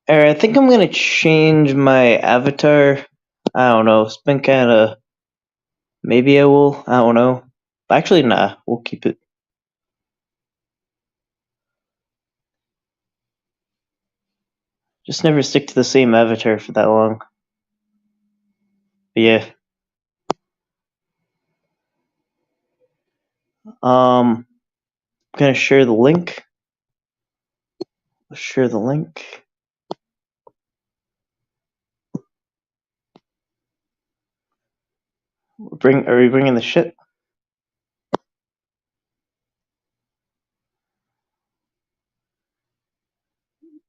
Alright, I think I'm gonna change my avatar. I don't know. It's been kind of. Maybe I will. I don't know. Actually, nah. We'll keep it. Just never stick to the same avatar for that long. But yeah. I'm gonna share the link. Share the link. Are we bringing the shit?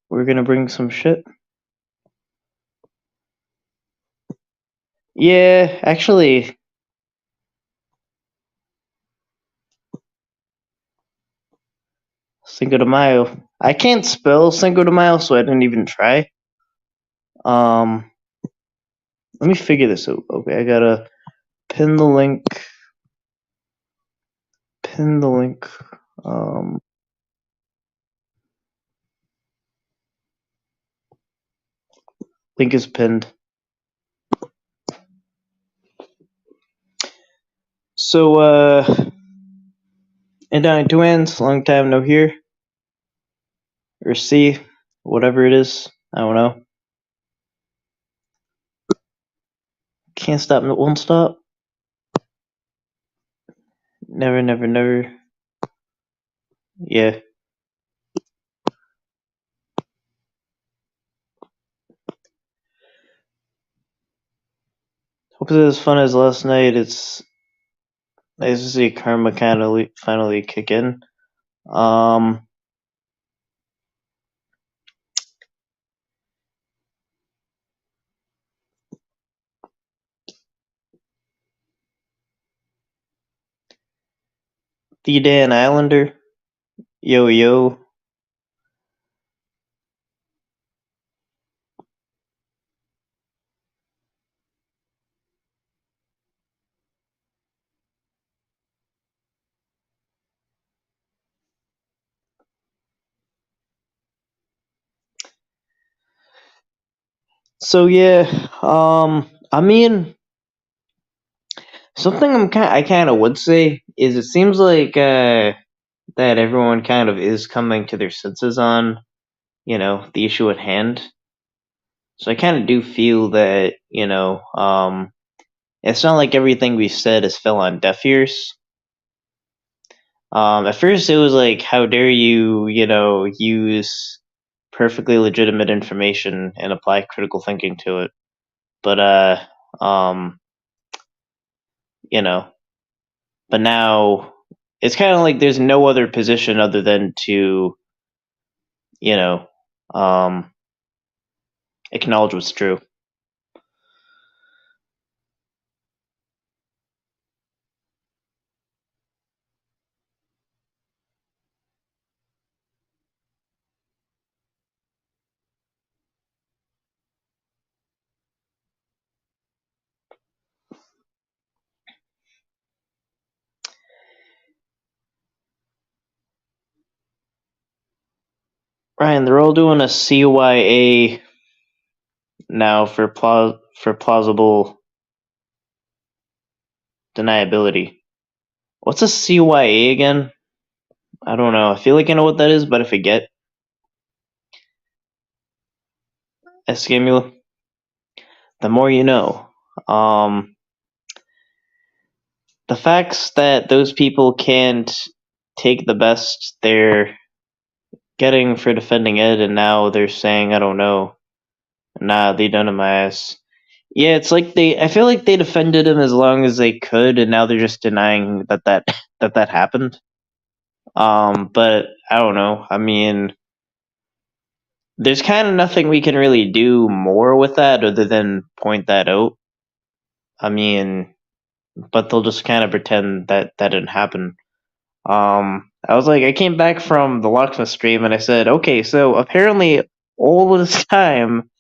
We're gonna bring some shit. Yeah, actually. Cinco de Mayo. I can't spell Cinco de Mayo, so I didn't even try. Let me figure this out. Okay, I gotta pin the link. Pin the link. Link is pinned. So, and Duans, long time no hear. Or see, whatever it is. I don't know. Can't stop, won't stop. Never, never, never. Yeah. Hope it was as fun as last night. It's nice to see karma kind of finally kick in. The Dan Islander. Yo, yo. So yeah, I mean, something I kind of would say is it seems like that everyone kind of is coming to their senses on, the issue at hand. So I kind of do feel that, it's not like everything we said is fell on deaf ears. At first it was like, how dare you, use perfectly legitimate information and apply critical thinking to it. But um, you know, but now it's kind of like there's no other position other than to, you know, um, acknowledge what's true. Ryan, they're all doing a CYA now for plausible deniability. What's a CYA again? I don't know. I feel like I know what that is, but I forget. Escamula. The more you know. The facts that those people can't take the best they're getting for defending it, and now they're saying, I don't know. Nah, they done in my ass. Yeah, it's like I feel like they defended him as long as they could, and now they're just denying that happened. But I don't know. I mean, there's kind of nothing we can really do more with that other than point that out. I mean, but they'll just kind of pretend that didn't happen. I was like, I came back from the Locksmith stream and I said, okay, so apparently all this time,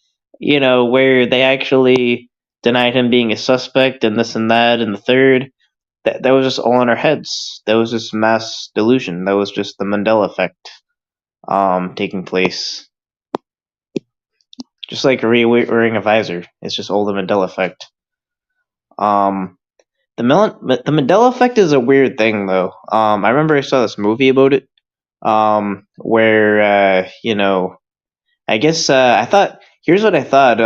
where they actually denied him being a suspect and this and that and the third, that was just all in our heads. That was just mass delusion. That was just the Mandela effect taking place. just like wearing a visor. It's just all the Mandela effect. The Mandela effect is a weird thing, though. I remember I saw this movie about it, where I guess I thought. Here's what I thought.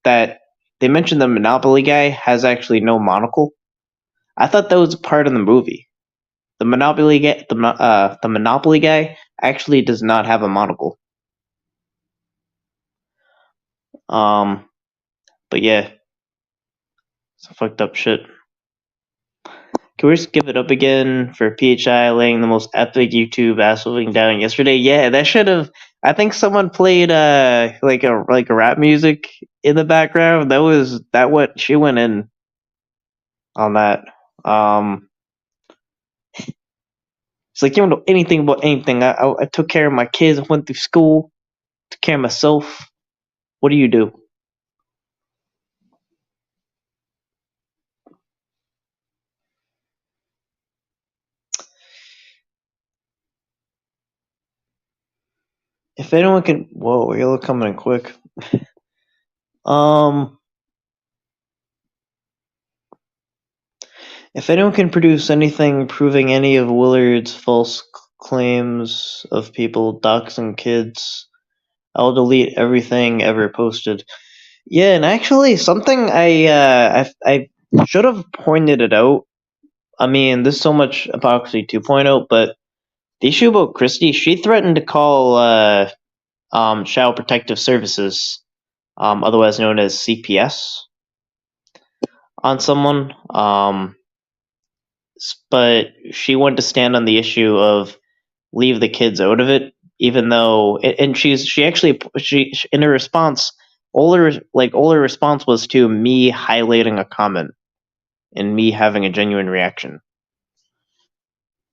That they mentioned the Monopoly guy has actually no monocle. I thought that was part of the movie. The Monopoly guy actually does not have a monocle. But yeah, it's fucked up shit. Can we just give it up again for PHI laying the most epic YouTube ass whooping down yesterday? Yeah, that should have. I think someone played like a rap music in the background. That what she went in on that. It's like you don't know anything about anything. I took care of my kids. I went through school. Took care of myself. What do you do? If anyone can, whoa, you're coming in quick. Um, if anyone can produce anything proving any of Willard's false claims of people doxing kids, I'll delete everything ever posted. Yeah, and actually, something I should have pointed it out. I mean, there's so much Hypocrisy 2.0, but the issue about Christie, she threatened to call Child Protective Services, otherwise known as CPS, on someone. But she wanted to stand on the issue of leave the kids out of it, even though, and she in her response, all her response was to me highlighting a comment and me having a genuine reaction.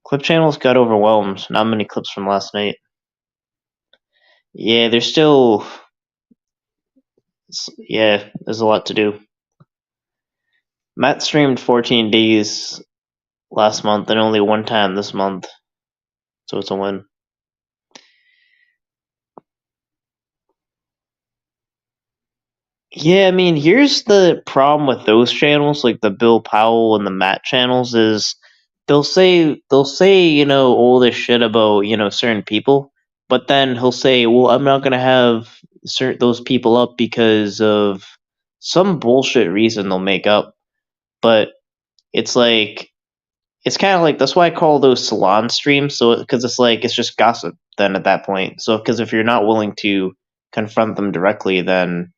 Clip channels got overwhelmed. Not many clips from last night. Yeah, there's still. Yeah, there's a lot to do. Matt streamed 14 days last month and only one time this month, so it's a win. Yeah, I mean, here's the problem with those channels, like the Bill Powell and the Matt channels, is they'll say all this shit about certain people, but then he'll say, well, I'm not gonna have those people up because of some bullshit reason they'll make up. But it's like it's kind of like that's why I call those salon streams. So because it's like it's just gossip then at that point. So because if you're not willing to confront them directly, then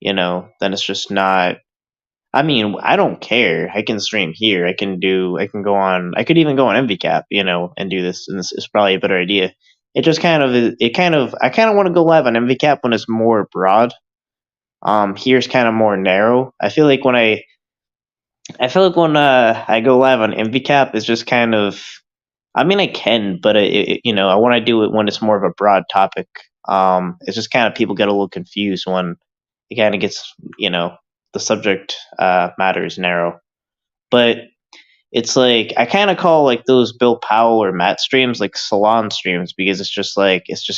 then it's just not. I mean, I don't care. I can stream here. I can go on. I could even go on NVCAP, and do this. And this is probably a better idea. It just kind of. I kind of want to go live on NVCAP when it's more broad. Here's kind of more narrow. I feel like when I go live on NVCAP, it's just kind of. I mean, I can, but I want to do it when it's more of a broad topic. It's just kind of people get a little confused when it kind of gets, the subject matter is narrow. But it's like I kind of call like those Bill Powell or Matt streams like salon streams because it's just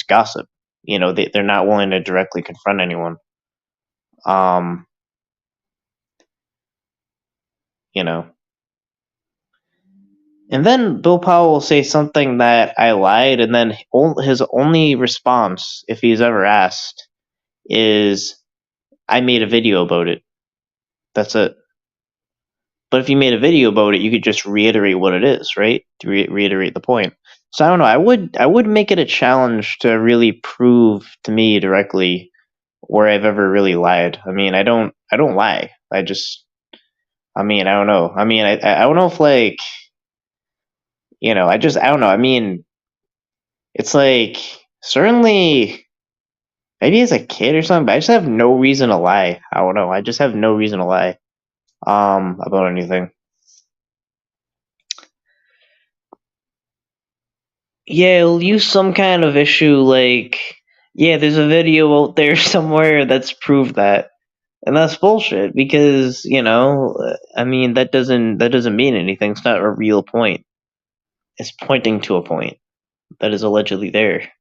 gossip. They're not willing to directly confront anyone. Um, you know. And then Bill Powell will say something that I lied, and then his only response, if he's ever asked, is I made a video about it. That's it. But if you made a video about it, you could just reiterate what it is, right? To reiterate the point. So I don't know. I would make it a challenge to really prove to me directly where I've ever really lied. I mean, I don't lie. I just. I mean, I don't know. I mean, I don't know if like. I don't know. I mean, it's like certainly maybe as a kid or something, but I just have no reason to lie. I don't know. I just have no reason to lie about anything. Yeah, it'll use some kind of issue like yeah, there's a video out there somewhere that's proved that. And that's bullshit because, I mean that doesn't mean anything. It's not a real point. It's pointing to a point that is allegedly there.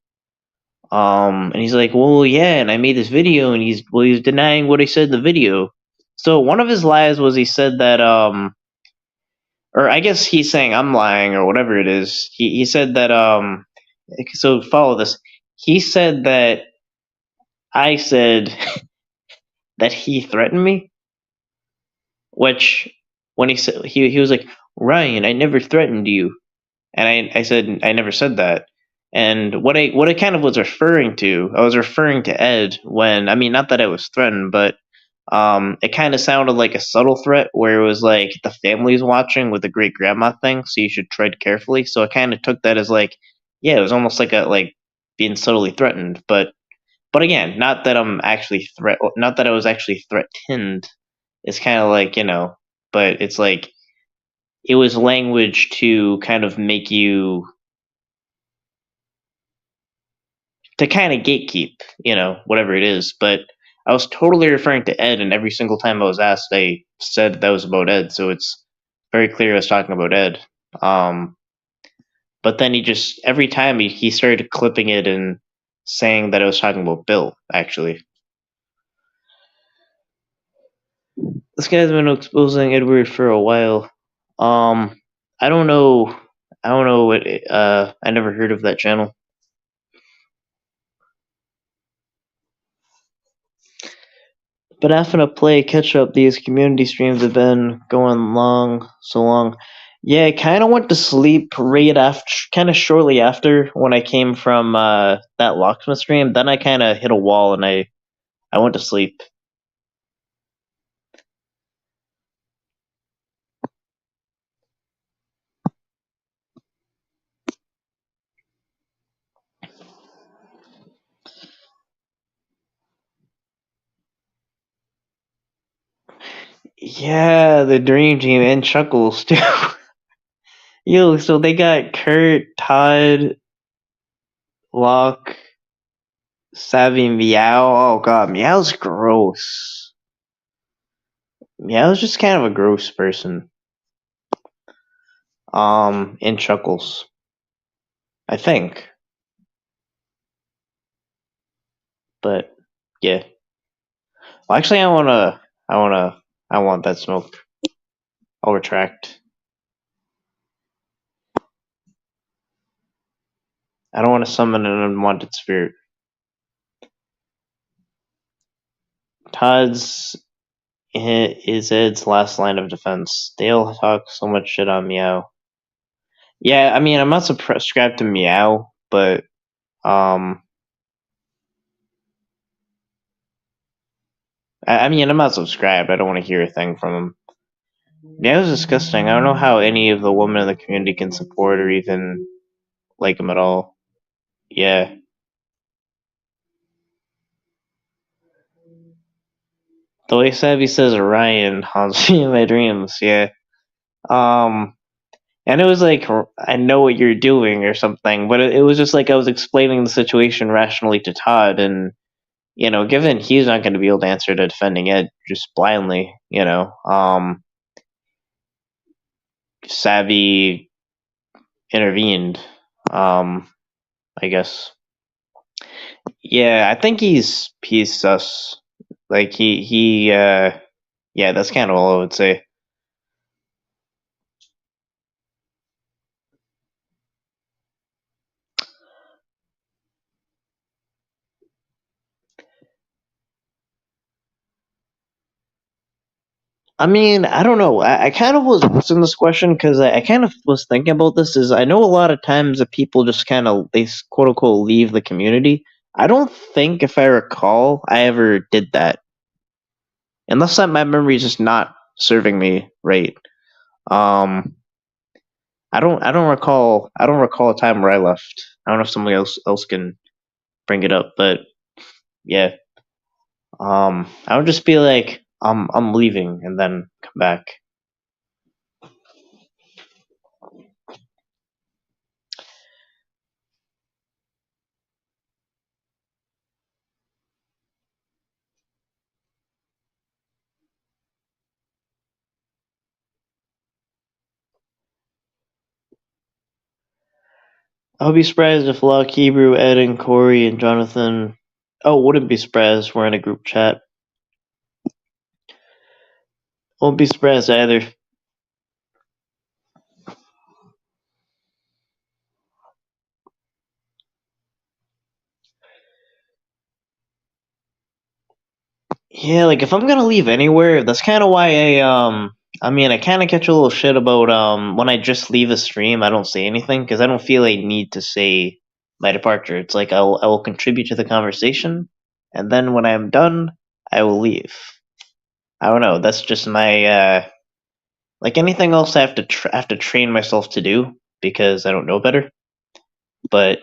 And he's like, well, yeah, and I made this video, and he's denying what I said in the video. So one of his lies was he said that or I guess he's saying I'm lying or whatever it is. He said that so follow this. He said that I said that he threatened me, which when he said he was like, Ryan, I never threatened you. And I said I never said that. And what I kind of was referring to, I was referring to Ed when, I mean, not that I was threatened, but it kind of sounded like a subtle threat where it was like the family's watching with the great grandma thing, so you should tread carefully. So I kind of took that as like, yeah, it was almost like a like being subtly threatened, but again, not that I'm actually not that I was actually threatened. It's kind of like, but it's like it was language to kind of make you to kind of gatekeep, whatever it is. But I was totally referring to Ed, and every single time I was asked, I said that was about Ed. So it's very clear I was talking about Ed. Um, but then he just every time he started clipping it and saying that I was talking about Bill. Actually, this guy's been exposing Edward for a while. Um, I don't know. I don't know what. I never heard of that channel. But after to play catch up, these community streams have been going so long. Yeah, I kind of went to sleep right after, kind of shortly after when I came from that locksmith stream. Then I kind of hit a wall and I went to sleep. Yeah, the dream team and Chuckles too. Yo, so they got Kurt, Todd, Locke, Savvy, Meow. Oh god, Meow's gross. Meow's just kind of a gross person. And Chuckles, I think. But yeah. Well, actually, I want that smoke. I'll retract. I don't want to summon an unwanted spirit. Todd's is Ed's last line of defense. They'll talk so much shit on Meow. Yeah, I mean, I'm not subscribed to Meow, but I mean, I'm not subscribed. I don't want to hear a thing from him. Meow's disgusting. I don't know how any of the women in the community can support or even like him at all. Yeah. The way Savvy says Orion haunts me in my dreams. Yeah. Um, and it was like, I know what you're doing or something, but it was just like I was explaining the situation rationally to Todd, and given he's not going to be able to answer to defending Ed just blindly, Savvy intervened. I guess. Yeah, I think he's sus. Like yeah, that's kind of all I would say. I mean, I don't know. I kind of was asking this question because I kind of was thinking about this. Is I know a lot of times that people just kind of they quote unquote leave the community. I don't think, if I recall, I ever did that, unless that my memory is just not serving me right. Um, I don't recall a time where I left. I don't know if somebody else can bring it up, but yeah. I would just be like, I'm leaving, and then come back. I'll be surprised if Lock Hebrew, Ed, and Corey and Jonathan. Oh, wouldn't be surprised. We're in a group chat. Won't be surprised either. Yeah, like if I'm gonna leave anywhere, that's kind of why I kind of catch a little shit about when I just leave a stream, I don't say anything because I don't feel I need to say my departure. It's like I will contribute to the conversation, and then when I'm done, I will leave. I don't know. That's just my like anything else. I have to have to train myself to do because I don't know better. But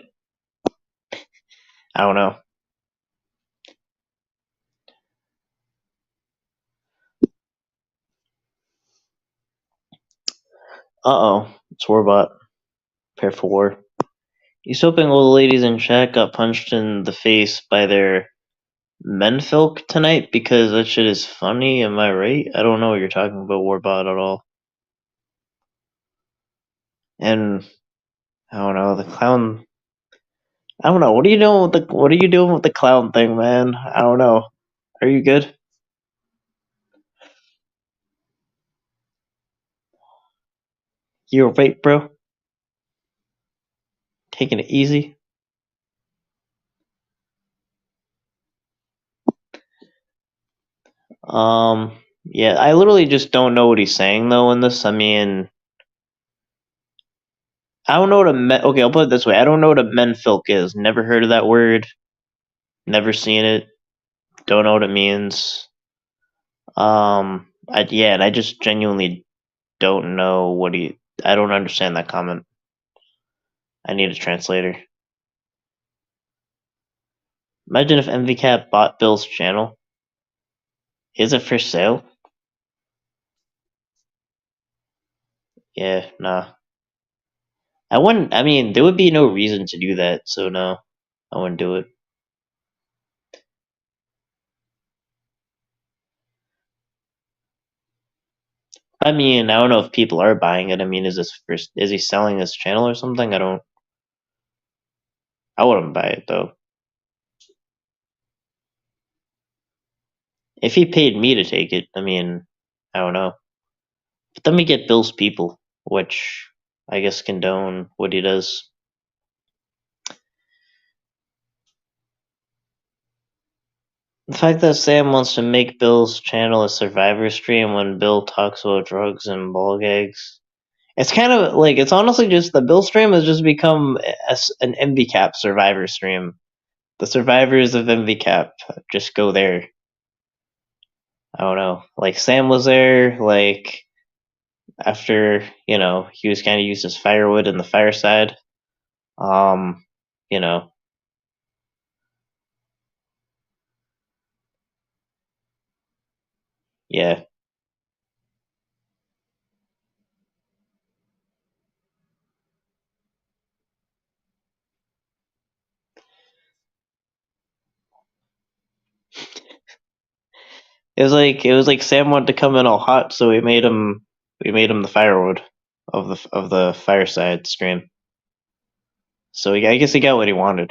I don't know. Uh oh, it's Warbot. Prepare for war. He's hoping all the ladies in chat got punched in the face by their menfolk tonight because that shit is funny. Am I right? I don't know what you're talking about, Warbot, at all. And I don't know the clown. I don't know. What are you doing with the What are you doing with the clown thing, man? I don't know. Are you good? You're right, bro. Taking it easy. Yeah, I literally just don't know what he's saying though in this. I mean, I don't know what okay, I'll put it this way. I don't know what a menfolk is. Never heard of that word. Never seen it. Don't know what it means. And I just genuinely don't know what he. I don't understand that comment. I need a translator. Imagine if NVCAP bought Bill's channel. Is it for sale? Yeah, nah. I wouldn't. I mean, there would be no reason to do that, so no, I wouldn't do it. I mean, I don't know if people are buying it. I mean, is he selling his channel or something? I don't. I wouldn't buy it though. If he paid me to take it, I mean, I don't know. But then we get Bill's people, which I guess condone what he does. The fact that Sam wants to make Bill's channel a Survivor stream when Bill talks about drugs and ball gags. It's kind of like, it's honestly just the Bill stream has just become an NVCAP Survivor stream. The survivors of NVCAP just go there. I don't know. Like Sam was there, like after, he was kind of used as firewood in the fireside. Um, you know, yeah. It was like Sam wanted to come in all hot, so we made him the firewood of the fireside stream. So I guess he got what he wanted.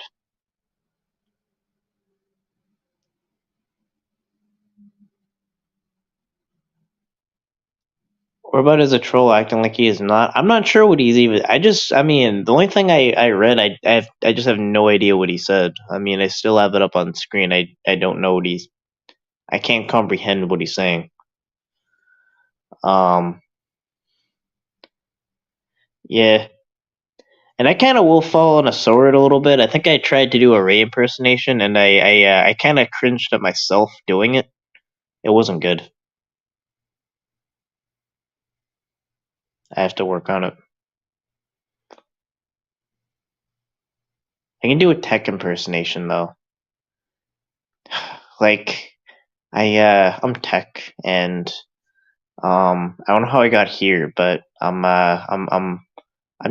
Or about as a troll acting like he is not. I'm not sure what he's even. I mean, the only thing I read, I just have no idea what he said. I mean, I still have it up on screen. I don't know what he's. I can't comprehend what he's saying. Um, yeah, and I kind of will fall on a sword a little bit. I think I tried to do a Ray impersonation, and I kind of cringed at myself doing it. It wasn't good. I have to work on it. I can do a tech impersonation though. Like I'm tech, and I don't know how I got here, but I'm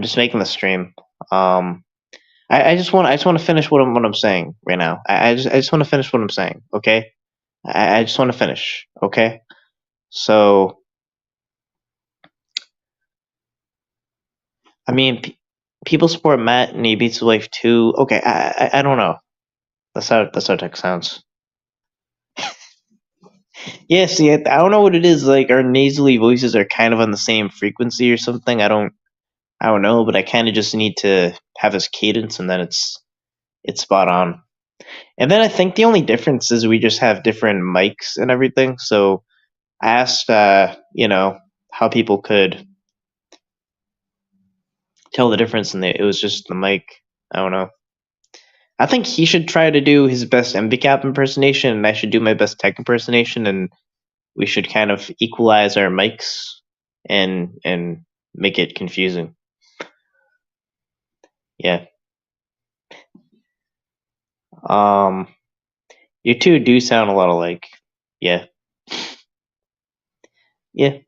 just making the stream. I just want to finish what I'm saying right now. I just want to finish what I'm saying. Okay, I just want to finish. Okay, so I mean, people support Matt and he beats his wife too. Okay, I don't know. That's how tech sounds. Yeah, see, I don't know what it is. Like our nasally voices are kind of on the same frequency or something. I don't know, but I kind of just need to have this cadence, and then it's spot on. And then I think the only difference is we just have different mics and everything. So I asked, how people could tell the difference, and it was just the mic. I don't know. I think he should try to do his best NVCAP impersonation, and I should do my best tech impersonation, and we should kind of equalize our mics and make it confusing. Yeah. You two do sound a lot alike. Yeah. Yeah.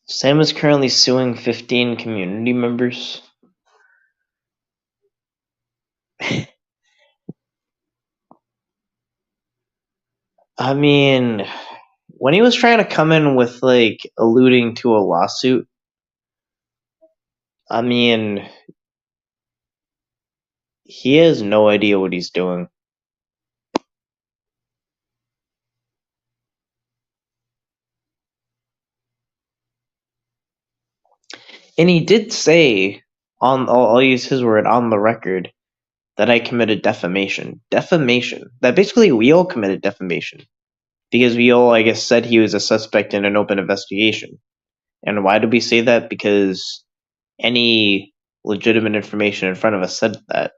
Sam is currently suing 15 community members. I mean, when he was trying to come in with like alluding to a lawsuit, I mean, he has no idea what he's doing. And he did say, I'll use his word, on the record, that I committed defamation. Defamation. That basically we all committed defamation. Because we all, I guess, said he was a suspect in an open investigation. And why did we say that? Because any legitimate information in front of us said that.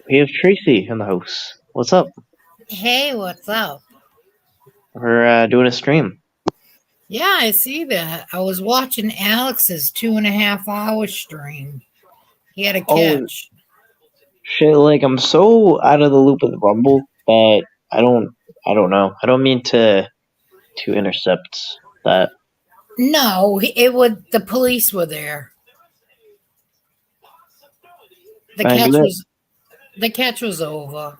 We have Tracy in the house. What's up? Hey, what's up? We're doing a stream. Yeah, I see that. I was watching Alex's 2.5 hour stream. He had a Oh catch. shit! Like I'm so out of the loop with Rumble that I don't know. I don't mean to intercept that. No, it would. The police were there. The Can I do catch that? was the catch was over.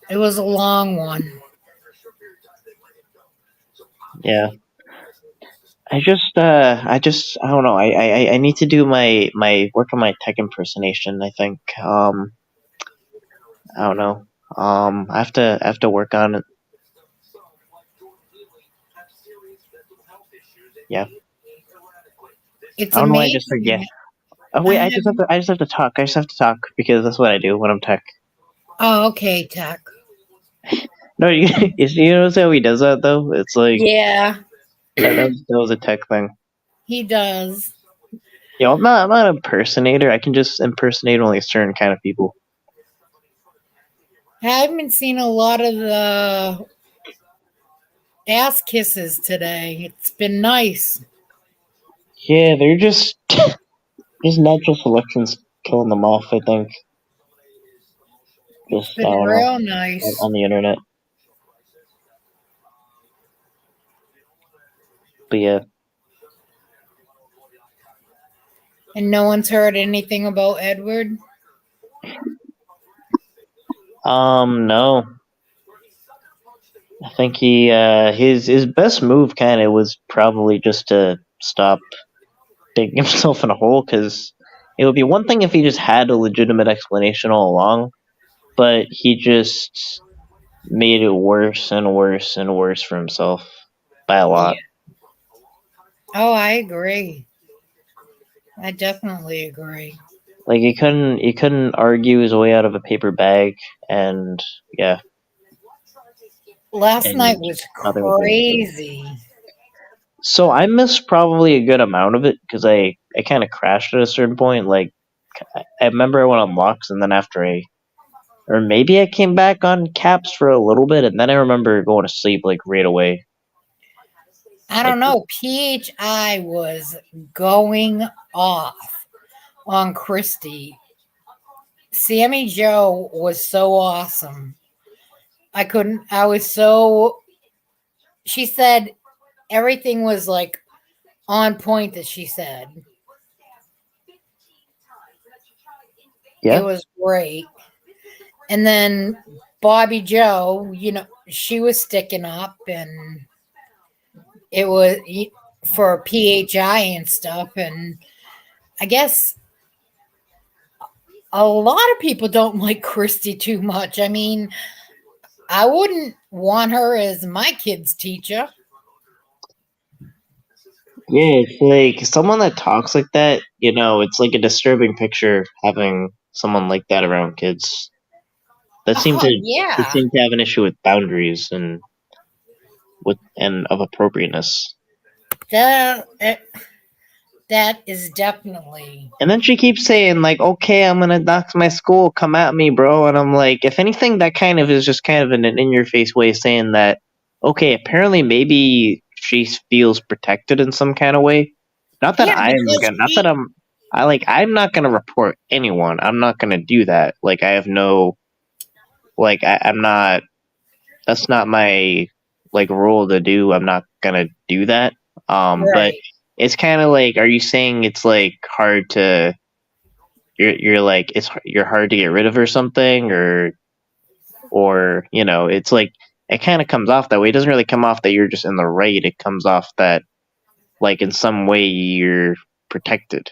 It was a long one. Yeah. I don't know. I need to do my work on my tech impersonation. I think. I don't know. I have to work on it. Yeah. It's I don't know why I just forget. amazing. Oh I wait, have. I just have to talk. I just have to talk because that's what I do when I'm tech. Oh, okay, Tech. No, you notice how he does that though? It's like Yeah, that was a tech thing. he does. I'm not an impersonator. I can just impersonate only certain kind of people. I haven't seen a lot of the ass kisses today. It's been nice. Yeah, they're just natural selections killing them off. I think. It's Just I been don't know real nice. on the internet. But yeah. And no one's heard anything about Edward? No. I think he his best move kind of was probably just to stop digging himself in a hole, because it would be one thing if he just had a legitimate explanation all along, but he just made it worse and worse and worse for himself by a lot. Yeah. Oh, I agree. I definitely agree. Like he couldn't argue his way out of a paper bag, and yeah, Last night and was other things. crazy. So I missed probably a good amount of it because I kind of crashed at a certain point. Like I remember I went on walks, and then after or maybe I came back on caps for a little bit, and then I remember going to sleep like right away. I Like don't know. PHI was going off on Christy. Sammy Joe was so awesome. I was so, she said everything was like on point that she said. It yeah, was great. And then Bobby Joe, she was sticking up and it was for PHI and stuff. And I guess a lot of people don't like Christy too much. I mean, I wouldn't want her as my kid's teacher. yeah. It's like someone that talks like that. It's like a disturbing picture having someone like that around kids. That seem Oh, to they yeah. seem to have an issue with boundaries and of appropriateness. That, that is definitely. And then she keeps saying like, "Okay, I'm gonna dox my school. Come at me, bro." And I'm like, if anything, that kind of is just kind of an in-your-face way of saying that. Okay, apparently, maybe she feels protected in some kind of way. Yeah, because Not that I'm not gonna report anyone. I'm not gonna do that. Like, I have no, like, I'm not. That's not my like role to do. I'm not gonna do that. But right. it's kind of like, are you saying it's like hard to you're like you're hard to get rid of or something, or it's like it kind of comes off that way. It doesn't really come off that you're just in the right. It comes off that like in some way you're protected.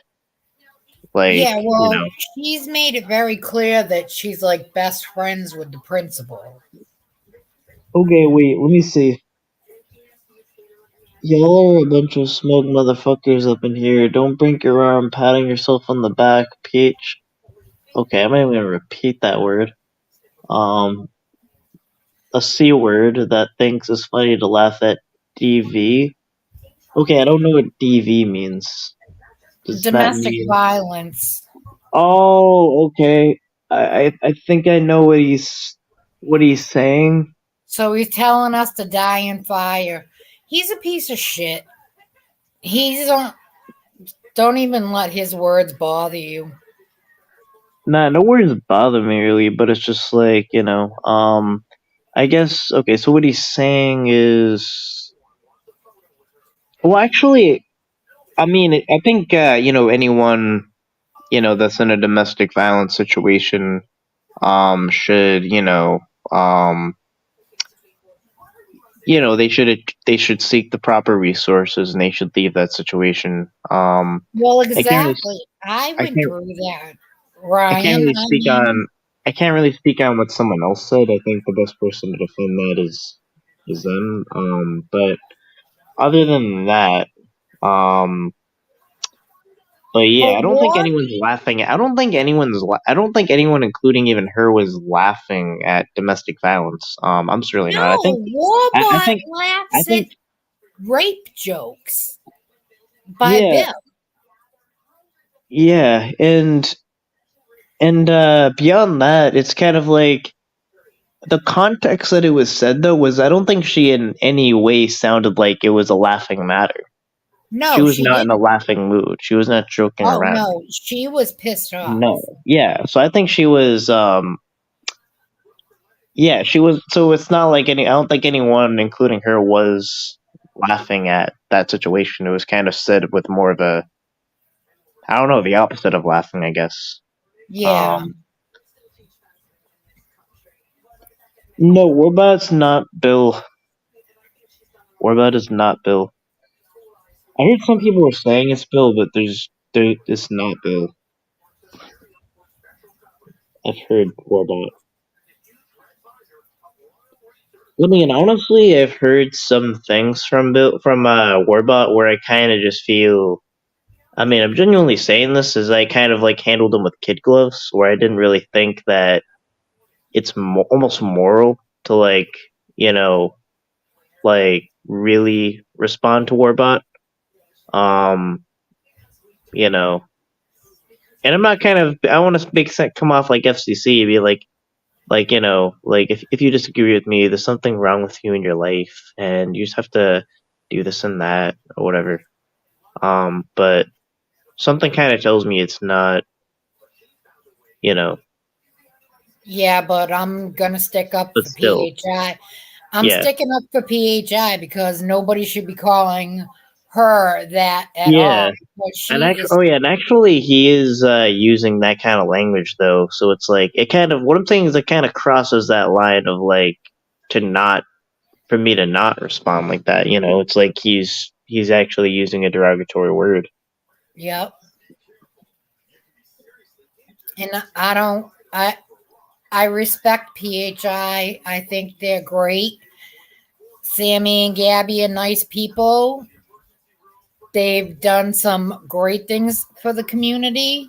Like, Yeah, well, she's made it very clear that she's like best friends with the principal. okay, wait, let me see. Y'all are a bunch of smug motherfuckers up in here. Don't break your arm patting yourself on the back, Peach. Okay, I'm not even gonna repeat that word. Um, a C word that thinks it's funny to laugh at DV. Okay, I don't know what DV means. Does that Domestic mean? violence. Oh, okay. I think I know what he's saying. So he's telling us to die in fire. He's a piece of shit. He's don't even let his words bother you. Nah, no words bother me really, but it's just like, I guess okay, so what he's saying is well actually I mean I think anyone, that's in a domestic violence situation should, um they should seek the proper resources and they should leave that situation. Well, I can't really, exactly. I I went can't through that, I can't Ryan. really I speak mean, on I can't really speak on what someone else said. I think the best person to defend that is them. But other than that, um, but yeah, but I don't think war, anyone's laughing. I don't think anyone, including even her, was laughing at domestic violence. I'm certainly not. no, I Warbot think I laughs at think rape jokes by yeah, Bill. yeah, and beyond that, it's kind of like the context that it was said though was I don't think she in any way sounded like it was a laughing matter. She No, was she not in a didn't. laughing mood. She was not joking Oh around. no, she was pissed No. off. Yeah. So I think she was yeah, she was so it's not like I don't think anyone, including her, was laughing at that situation. It was kind of said with more of a I don't know, the opposite of laughing, I guess. Yeah. Um no, Warbot's not Bill. Warbot is not Bill. I heard some people were saying it's Bill, but it's not Bill. I've heard Warbot. I mean, honestly, I've heard some things from Warbot where I kind of just feel. I mean, I'm genuinely saying this as I kind of like handled them with kid gloves, where I didn't really think that it's almost moral to like, you know, like really respond to Warbot. You know, and I'm not I want to come off like FCC, be like like if you disagree with me, there's something wrong with you in your life, and you just have to do this and that or whatever. But something kind of tells me it's not, you know. Yeah, but I'm gonna stick up But for still, PHI. I'm yeah, sticking up for PHI because nobody should be calling her that at yeah. all. But And she actually, is, oh yeah, and actually, he is using that kind of language though. So it's like it kind of what I'm saying is it kind of crosses that line of like to not for me to not respond like that. You know, it's like he's actually using a derogatory word. yep. And I don't, I respect PHI. I think they're great. Sammy and Gabby are nice people. They've done some great things for the community,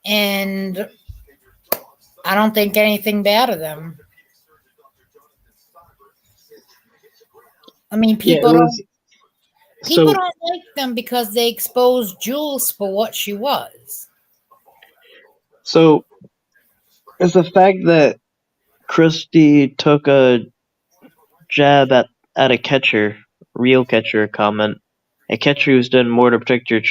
and I don't think anything bad of them. I mean, Yeah, it was people so don't like them because they exposed Jules for what she was. so. It's the fact that Christie took a jab at a catcher, real catcher comment. A catcher who's done more to protect her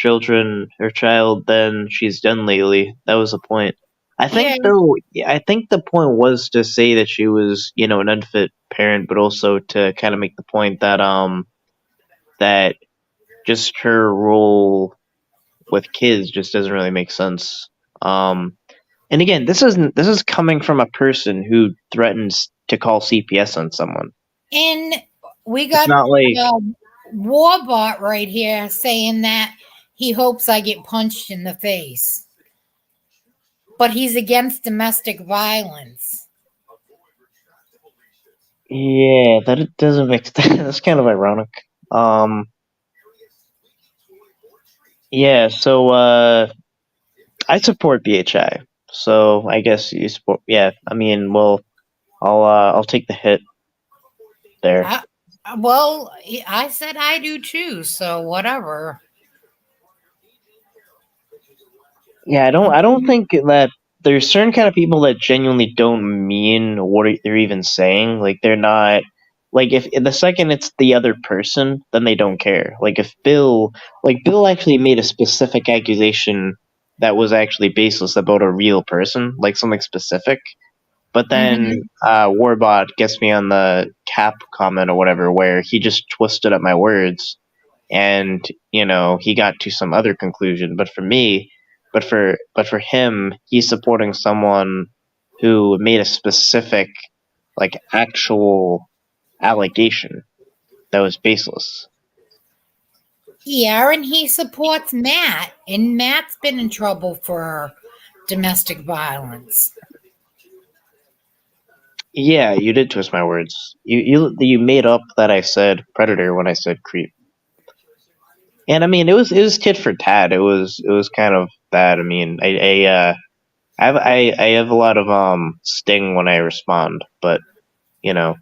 child than she's done lately. That was the point. I Yeah, think though, I think the point was to say that she was, an unfit parent, but also to kind of make the point that that just her role with kids just doesn't really make sense. And again, this is coming from a person who threatens to call CPS on someone. and we It's got not like uh, Warbot right here saying that he hopes I get punched in the face, but he's against domestic violence. yeah, that it doesn't make that's kind of ironic. Um, yeah, so I support BHI. So I guess you support. Yeah, I mean, well, I'll take the hit there. I, well, I said I do too, so whatever. Yeah, I don't think that there's certain kind of people that genuinely don't mean what they're even saying. Like they're not like if the second it's the other person, then they don't care. Like if Bill actually made a specific accusation that was actually baseless about a real person, like something specific. But then Hmm. Warbot gets me on the cap comment or whatever, where he just twisted up my words, and he got to some other conclusion. But for me, but for him, he's supporting someone who made a specific, like actual allegation that was baseless. Yeah, and he supports Matt, and Matt's been in trouble for domestic violence. Yeah, you did twist my words. You made up that I said predator when I said creep. And I mean, it was tit for tat. It was kind of bad. I mean, I have a lot of sting when I respond, but you know,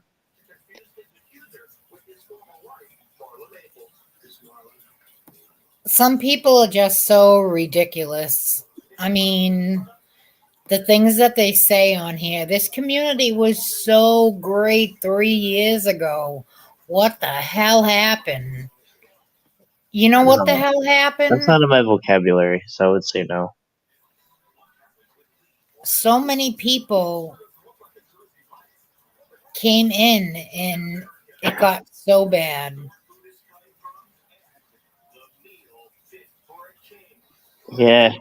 Some people are just so ridiculous. I mean, the things that they say on here. This community was so great 3 years ago. What the hell happened? You know what the no, hell that's happened? not in my vocabulary, so I would say no. So many people came in and it got so bad. Yeah,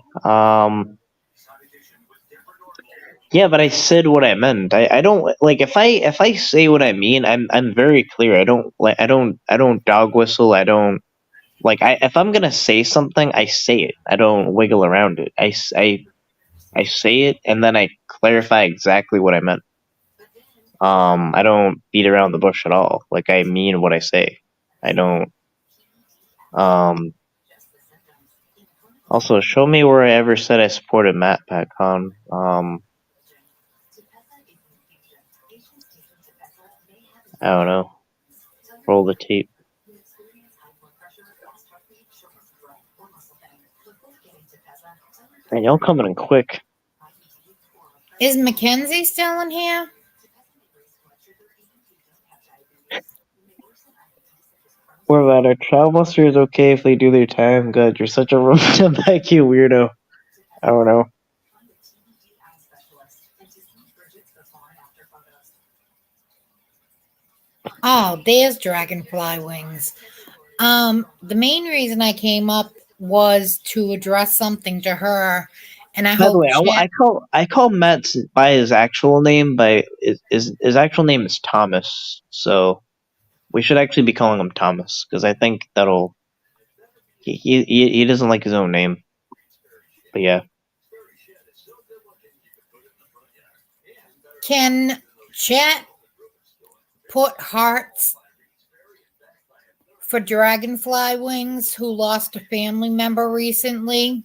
yeah, but I said what I meant. I don't like if I say what I mean, I'm very clear. I don't dog whistle. I don't like I if I'm gonna say something, I say it. I don't wiggle around it. I say it and then I clarify exactly what I meant. I don't beat around the bush at all. Like I mean what I say. I don't. Um, Also, show me where I ever said I supported Matt PatCon. I don't know. Roll the tape. Man, y'all coming in quick. Is Mackenzie still in here? What about our trial buster is okay if they do their time? God, you're such a Rebecca weirdo. I don't know. Oh, there's Dragonfly Wings. The main reason I came up was to address something to her, and I By the hope way, chat. I call Matt by his actual name. By his actual name is Thomas. So we should actually be calling him Thomas because I think that'll he doesn't like his own name. But yeah, Can chat put hearts for Dragonfly Wings, who lost a family member recently?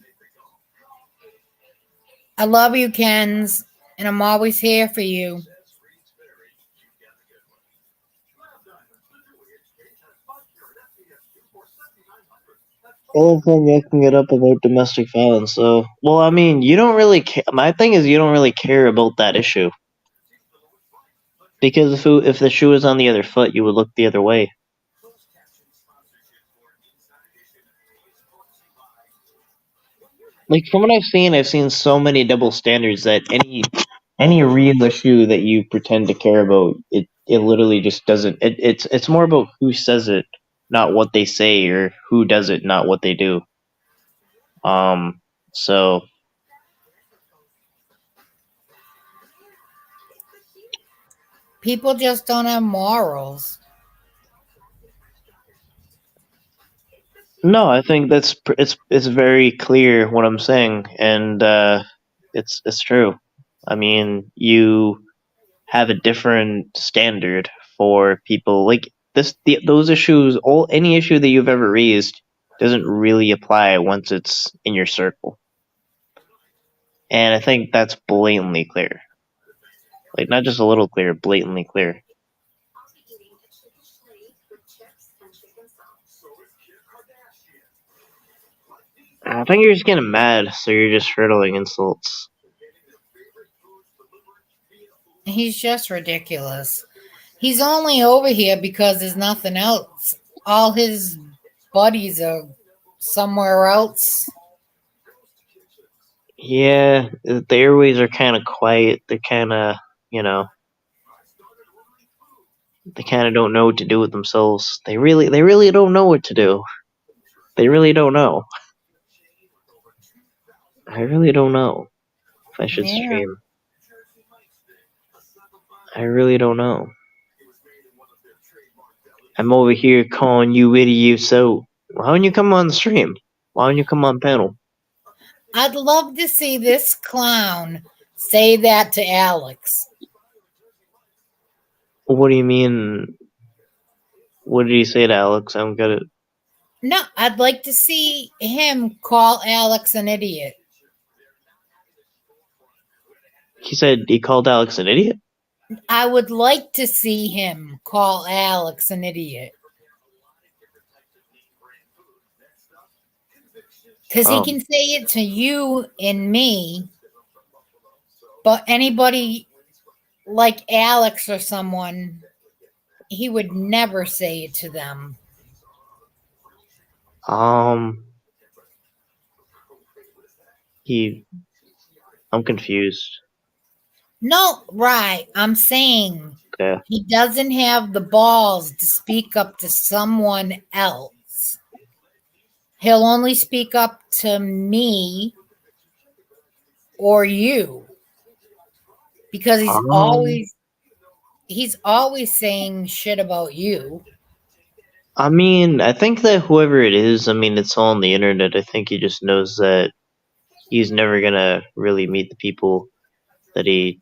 I love you, Kens, and I'm always here for you. all I'm making it up about domestic violence. So, well, I mean, you don't really care. My thing is, you don't really care about that issue because if the shoe was on the other foot, you would look the other way. Like from what I've seen so many double standards that any real issue that you pretend to care about, it literally just doesn't. It's more about who says it, not what they say, or who does it, not what they do. So People just don't have morals. no, I think it's very clear what I'm saying, and it's true. I mean, you have a different standard for people like those issues. All any issue that you've ever raised doesn't really apply once it's in your circle, and I think that's blatantly clear. Like not just a little clear, blatantly clear. I think you're just getting mad, so you're just hurtling insults. He's just ridiculous. He's only over here because there's nothing else. All his buddies are somewhere else. Yeah, the airways are kind of quiet. They're kind of, you know, they kind of don't know what to do with themselves. They really don't know what to do. They really don't know. I really don't know if I should Yeah. stream. I really don't know. I'm over here calling you idiots out. Why don't you come on the stream? Why don't you come on panel? I'd love to see this clown say that to Alex. What do you mean? What did he say to Alex? I don't get it. No, I'd like to see him call Alex an idiot. He said he called Alex an idiot? I would like to see him call Alex an idiot. Because he Oh. can say it to you and me, but anybody like Alex or someone, he would never say it to them. He. I'm confused. No, right. I'm saying Okay. he doesn't have the balls to speak up to someone else. He'll only speak up to me or you because Um. he's always saying shit about you. I mean, I think that whoever it is, I mean, it's all on the internet. I think he just knows that he's never gonna really meet the people that he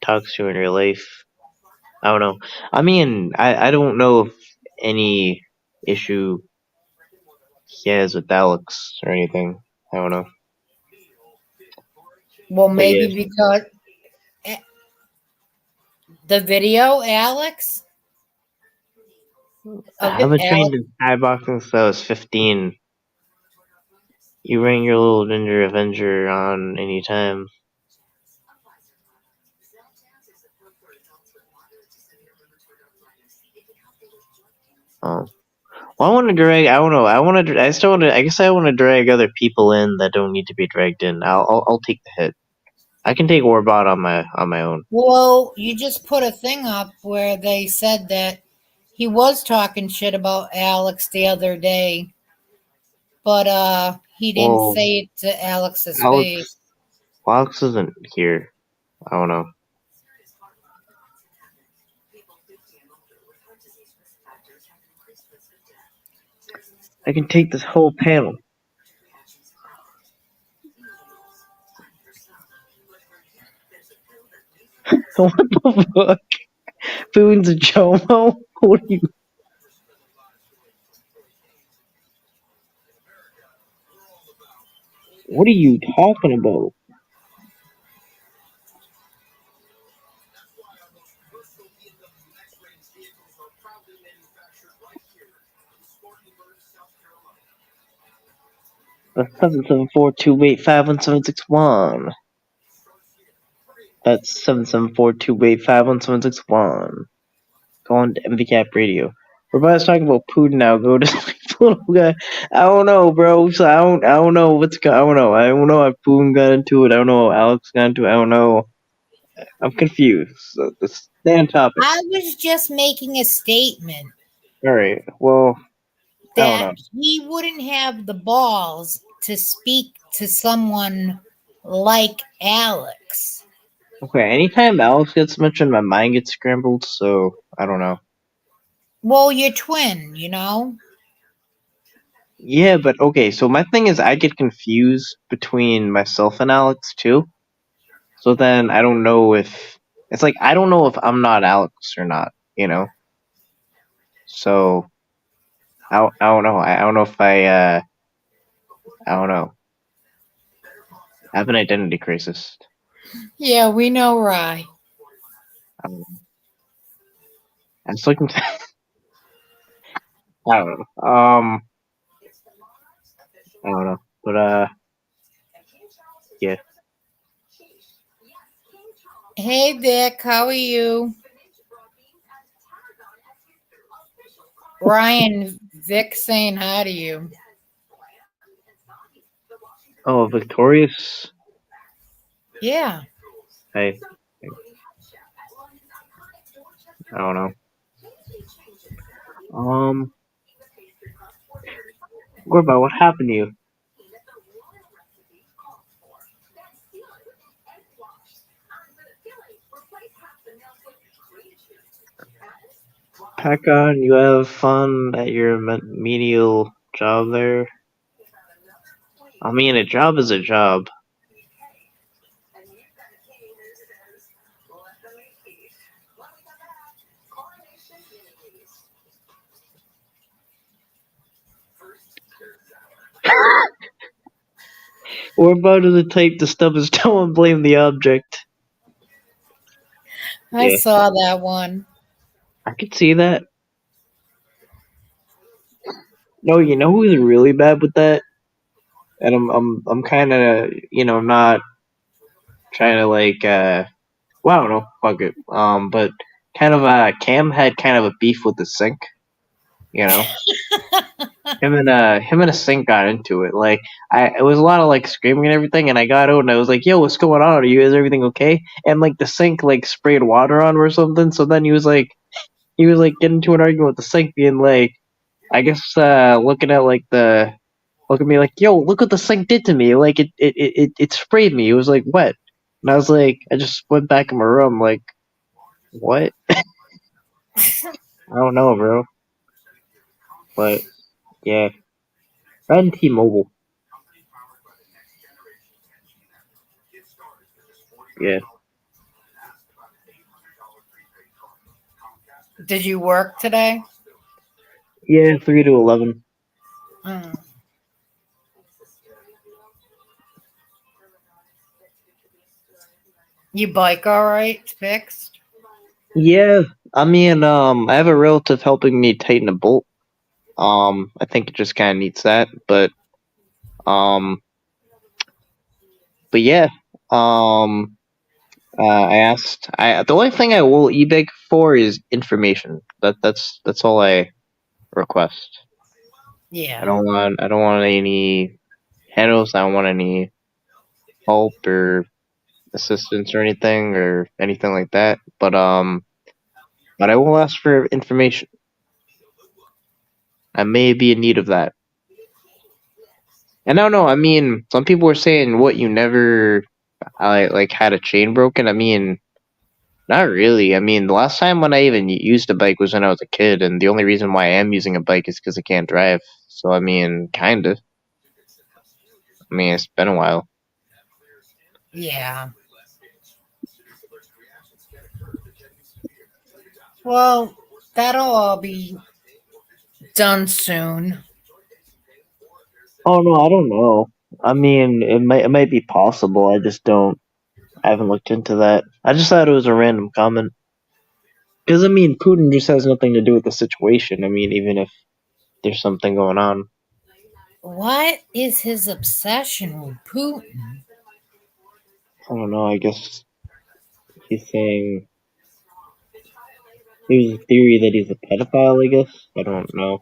talks to in real life. I don't know. I mean, I don't know if any issue he has with Alex or anything. I don't know. Well, But yeah, maybe because the video, Alex, of I've been trained Alex. in Thai boxing since I was 15. You bring your little Ninja Avenger on anytime. Oh. Well, I want to drag. I don't know. I want to. I still want to. I guess I want to drag other people in that don't need to be dragged in. I'll take the hit. I can take Warbot on my own. Well, you just put a thing up where they said that he was talking shit about Alex the other day, but he didn't Well, say it to Alex's face. Alex. Alex isn't here. I don't know. I can take this whole panel. What the fuck? Boone's a Jomo? What are you? What are you talking about? That's 774-285-1761. That's 774-285-1761. Go on to NVCAP Radio. We're about to talk about Putin now. Go to sleep, little guy. I don't know, bro. So I don't know what's I don't know. I don't know how Putin got into it. I don't know how Alex got into it. I don't know. I'm confused. So stay on topic. I was just making a statement All right. Well, I don't that know. he wouldn't have the balls to speak to someone like Alex. Okay. Anytime Alex gets mentioned, my mind gets scrambled. So I don't know. Well, your twin, you know? Yeah, but okay. So my thing is, I get confused between myself and Alex too. So then I don't know if it's like I don't know if I'm not Alex or not. You know. So I don't know. I don't know if I don't know. I have an identity crisis. Yeah, we know Rye. I'm just looking. I don't know. I don't know. But yeah. Hey, Vic, how are you? Ryan, Vic saying hi to you. Oh, Victorious. Yeah. Hey. I don't know. Gorba, what happened to you? Pack on. You have fun at your menial job there. I mean, a job is a job. Or about the type to stub his toe and blame the object. I Yeah, saw that one. I could see that. No, you know who's really bad with that? And I'm kind of not trying to like well, I don't know, fuck it. But kind of Cam had kind of a beef with the sink. You know, him and a sink got into it. Like it was a lot of like screaming and everything, and I got out and I was like, "Yo, what's going on? Is everything okay?" And like the sink like sprayed water on him or something. So then he was like getting into an argument with the sink, being like, I guess looking at like look at me like, "Yo, look what the sink did to me! Like it sprayed me. It was like wet." And I was like, I just went back in my room like, what? I don't know, bro. But yeah, and T-Mobile. Yeah. Did you work today? Yeah, 3 to 11. Mm. You bike all right? Fixed? Yeah, I mean, I have a relative helping me tighten a bolt. I think it just kind of needs that, but Um, but yeah, um, I asked. I the only thing I will eBay for is information. That's all I request. Yeah. I don't want any handles. I don't want any help or assistance or anything like that. But I will ask for information. I may be in need of that. And I don't know. I mean, some people were saying, "What, you never like had a chain broken?" I mean, not really. I mean, the last time when I even used a bike was when I was a kid, and the only reason why I am using a bike is because I can't drive. So I mean, kinda. I mean, it's been a while. Yeah. Well, that'll all be done soon. Oh no, I don't know. I mean, it might be possible. I just don't. I haven't looked into that. I just thought it was a random comment. Because I mean, Putin just has nothing to do with the situation. I mean, even if there's something going on, What is his obsession with Putin? I don't know. I guess he's saying there's a theory that he's a pedophile. I guess I don't know.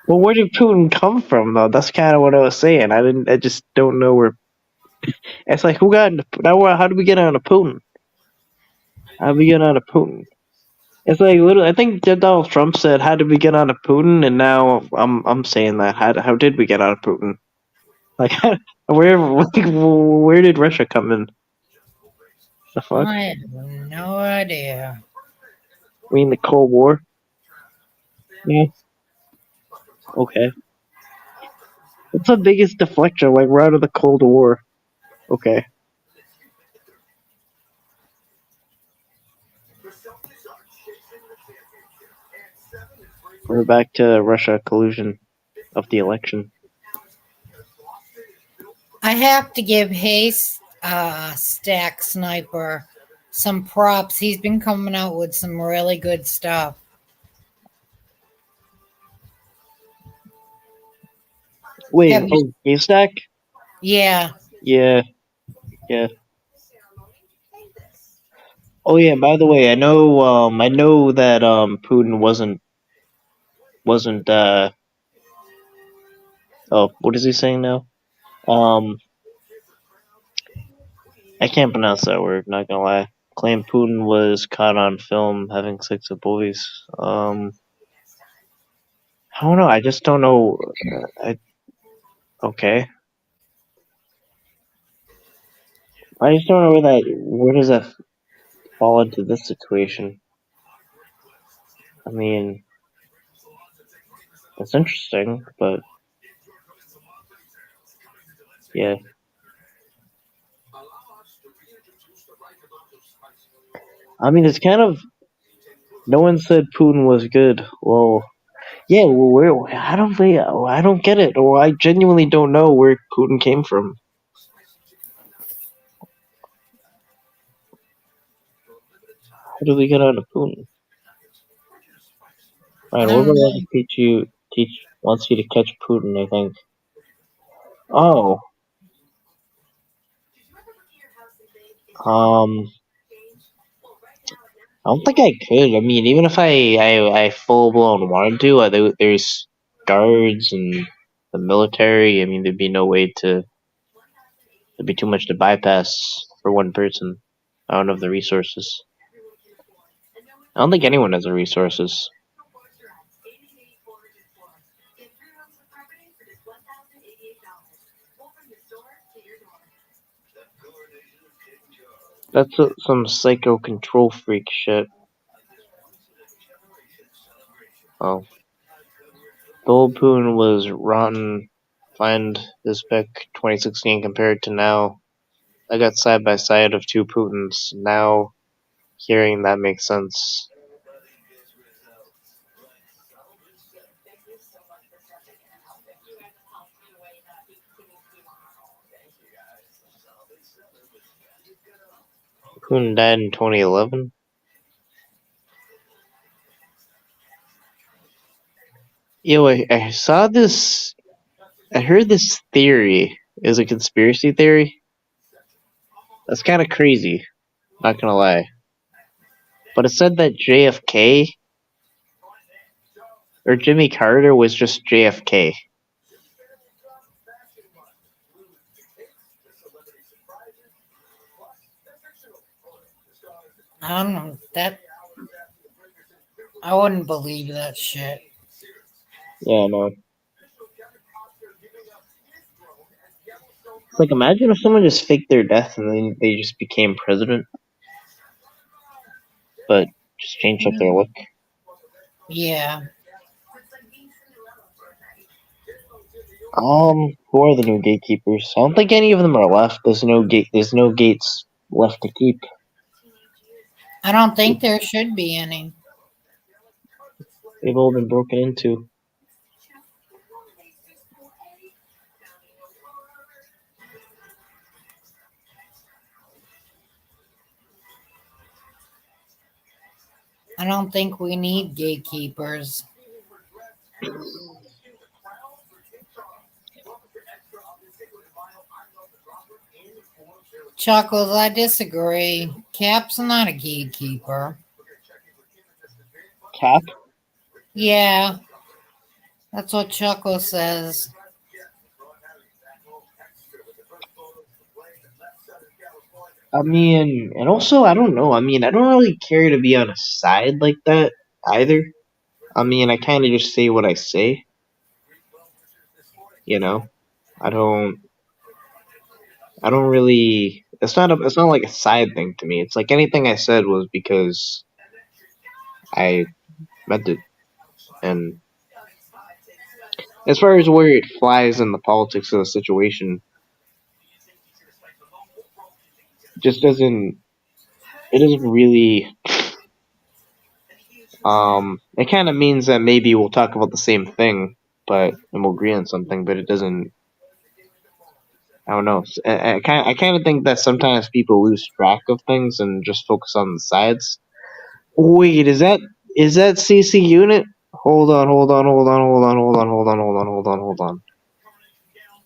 Well, where did Putin come from, though? That's kind of what I was saying. I didn't. I just don't know where. It's like who got into now? How did we get on to Putin? How did we get on to Putin? It's like literally. I think that Donald Trump said, "How did we get on to Putin?" And now I'm saying that. How did we get on to Putin? Like where did Russia come in? The fuck? I have no idea. We in the Cold War? Yeah. Okay. What's the biggest deflection? Like we're out of the Cold War. Okay. We're back to Russia collusion of the election. I have to give Hayes Stack Sniper some props. He's been coming out with some really good stuff. Wait, Have you? oh, haystack? Yeah. Yeah, yeah. Oh yeah. By the way, I know that Putin wasn't. Oh, what is he saying now? Um, I can't pronounce that word. Not gonna lie. Claimed Putin was caught on film having sex with boys. I don't know. I just don't know. Okay. I just don't know where does that fall into this situation. I mean, it's interesting, but yeah. I mean, it's kind of no one said Putin was good. Well, yeah. Well, I don't get it. Or I genuinely don't know where Putin came from. How did we get on to Putin? I Alright, we're don't gonna know. teach wants you to catch Putin, I think. Oh, um, I don't think I could. I mean, even if I full blown wanted to, there's guards and the military. I mean, there'd be too much to bypass for one person. I don't have the resources. I don't think anyone has the resources. That's some psycho control freak shit. Oh, the old Poon was rotten. Find this pic 2016 compared to now. I got side by side of two Putins. Now hearing that makes sense. Putin died in 2011. Yo, I saw this. I heard this theory is a conspiracy theory. That's kind of crazy. Not gonna lie, but it said that JFK or Jimmy Carter was just JFK. I don't know that. I wouldn't believe that shit. Yeah, no. It's like, imagine if someone just faked their death and then they just became president, but just changed up their look. Yeah. Who are the new gatekeepers? I don't think any of them are left. There's no gate. There's no gates left to keep. I don't think there should be any. They've all been broken into. I don't think we need gatekeepers. Chuckles, I disagree. Cap's not a gatekeeper. Cap? Yeah, that's what Chuckles says. I mean, and also, I don't know. I mean, I don't really care to be on a side like that either. I mean, I kind of just say what I say. You know, I don't. I don't really. It's not. It's not like a side thing to me. It's like anything I said was because I meant it. And as far as where it flies in the politics of the situation, just doesn't. It doesn't really. It kind of means that maybe we'll talk about the same thing, and we'll agree on something, but it doesn't. I don't know. I kind of think that sometimes people lose track of things and just focus on the sides. Wait, is that CC unit? Hold on, hold on, hold on, hold on, hold on, hold on, hold on, hold on, hold on.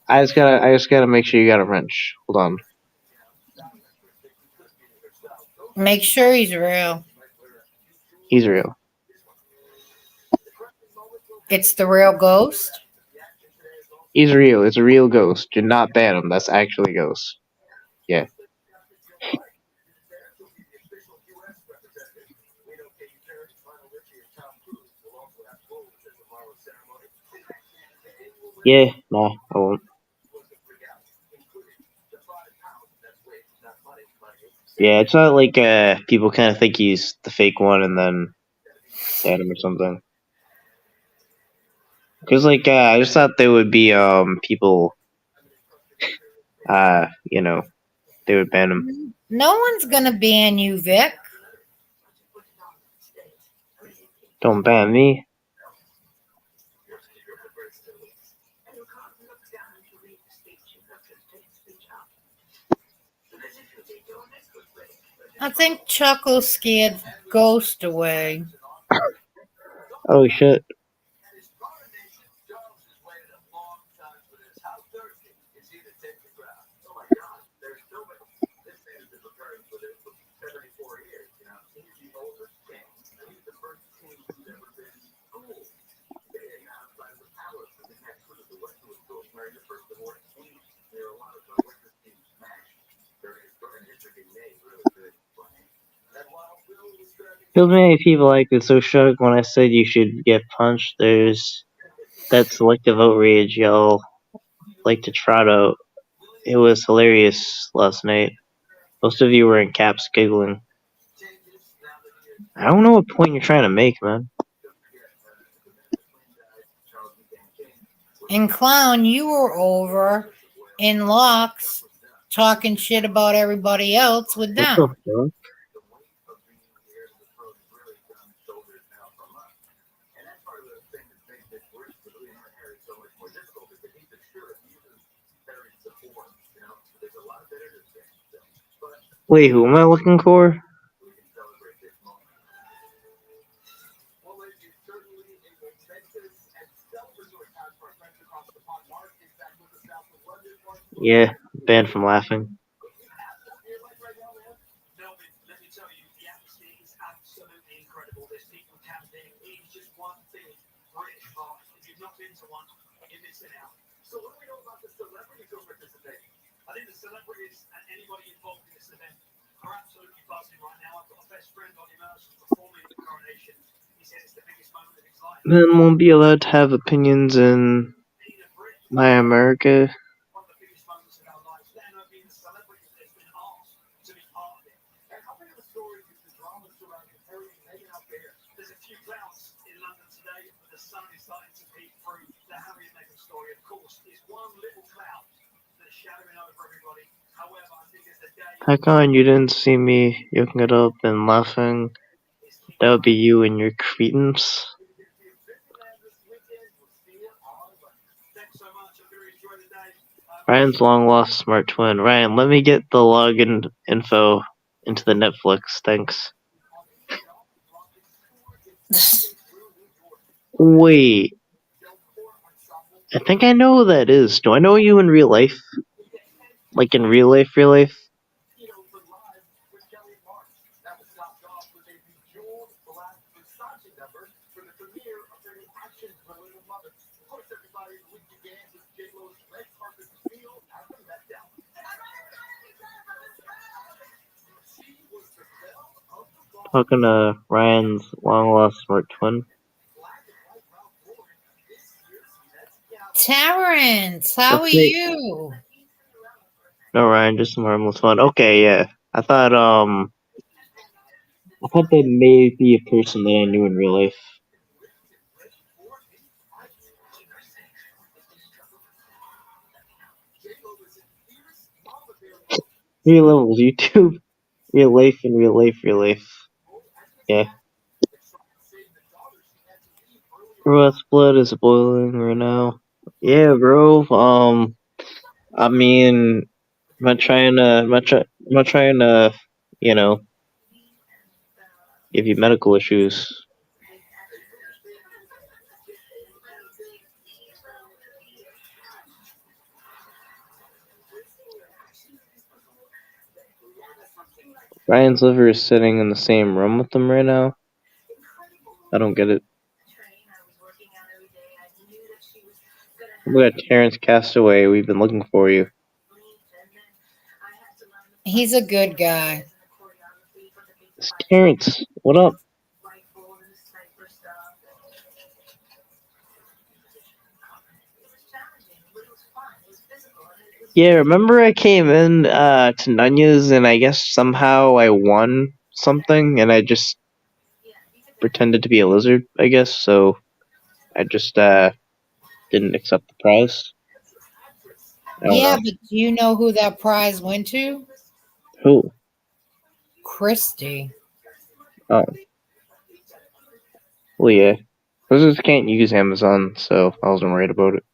I just gotta make sure you got a wrench. Hold on. Make sure he's real. He's real. It's the real ghost. He's real. It's a real ghost. Do not ban him. That's actually a ghost. Yeah. Yeah. Nah, I won't. Yeah, it's not like people kind of think he's the fake one and then ban him or something. Because I just thought there would be people they would ban him. No one's gonna ban you, Vic. Don't ban me. I think Chuckles scared Ghost away. Oh shit. Feels many people acted so shocked when I said you should get punched. There's that selective outrage y'all like to trot out. It was hilarious last night. Most of you were in caps giggling. I don't know what point you're trying to make, man. And Clown, you were over in Locks talking shit about everybody else with What the them. fuck? Wait, who am I looking for? Yeah, banned from laughing. Men won't be allowed to have opinions in My America. How come you didn't see me yoking it up and laughing? That would be you and your cretins. Ryan's long lost smart twin. Ryan, let me get the login info into the Netflix. Thanks. Wait, I think I know who that is. Do I know you in real life? Like in real life, real life? Talking to Ryan's long lost smart twin. Terrence, how are you? No, Ryan, just some harmless fun. Okay, yeah. I thought that may be a person that I knew in real life. Three levels, YouTube, real life, and real life, real life. Yeah. Bro, blood is boiling right now. Yeah, bro. I mean, I'm not trying to, you know, give you medical issues. Ryan's liver is sitting in the same room with them right now. I don't get it. We got Terrence Castaway. We've been looking for you. He's a good guy. It's Terrence. What up? Yeah, remember I came in to Nunya's and I guess somehow I won something and I just pretended to be a lizard, I guess, so I just didn't accept the prize. I don't Yeah, know. but do you know who that prize went to? Who? Christy. Oh. Well, yeah. Lizards can't use Amazon, so I wasn't worried about it.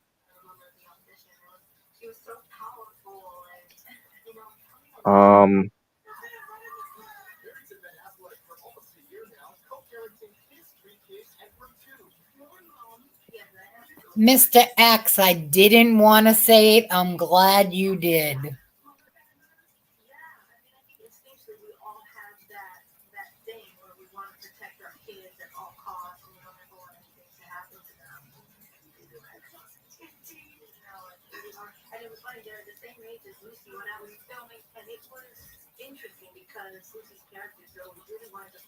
Um, Mr. X, I didn't want to say it. I'm glad you did.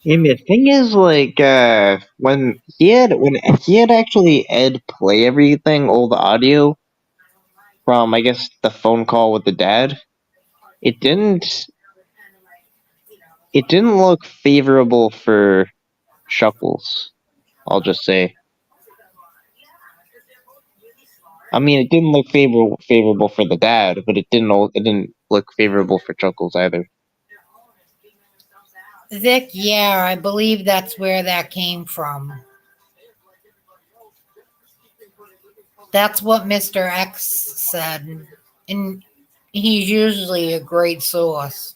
yeah, the thing is, like, when he had actually Ed play everything, all the audio from, I guess, the phone call with the dad, it didn't look favorable for Chuckles. I'll just say. I mean, it didn't look favorable for the dad, but it didn't look favorable for Chuckles either. Vic, yeah, I believe that's where that came from. That's what Mr. X said. And he's usually a great source.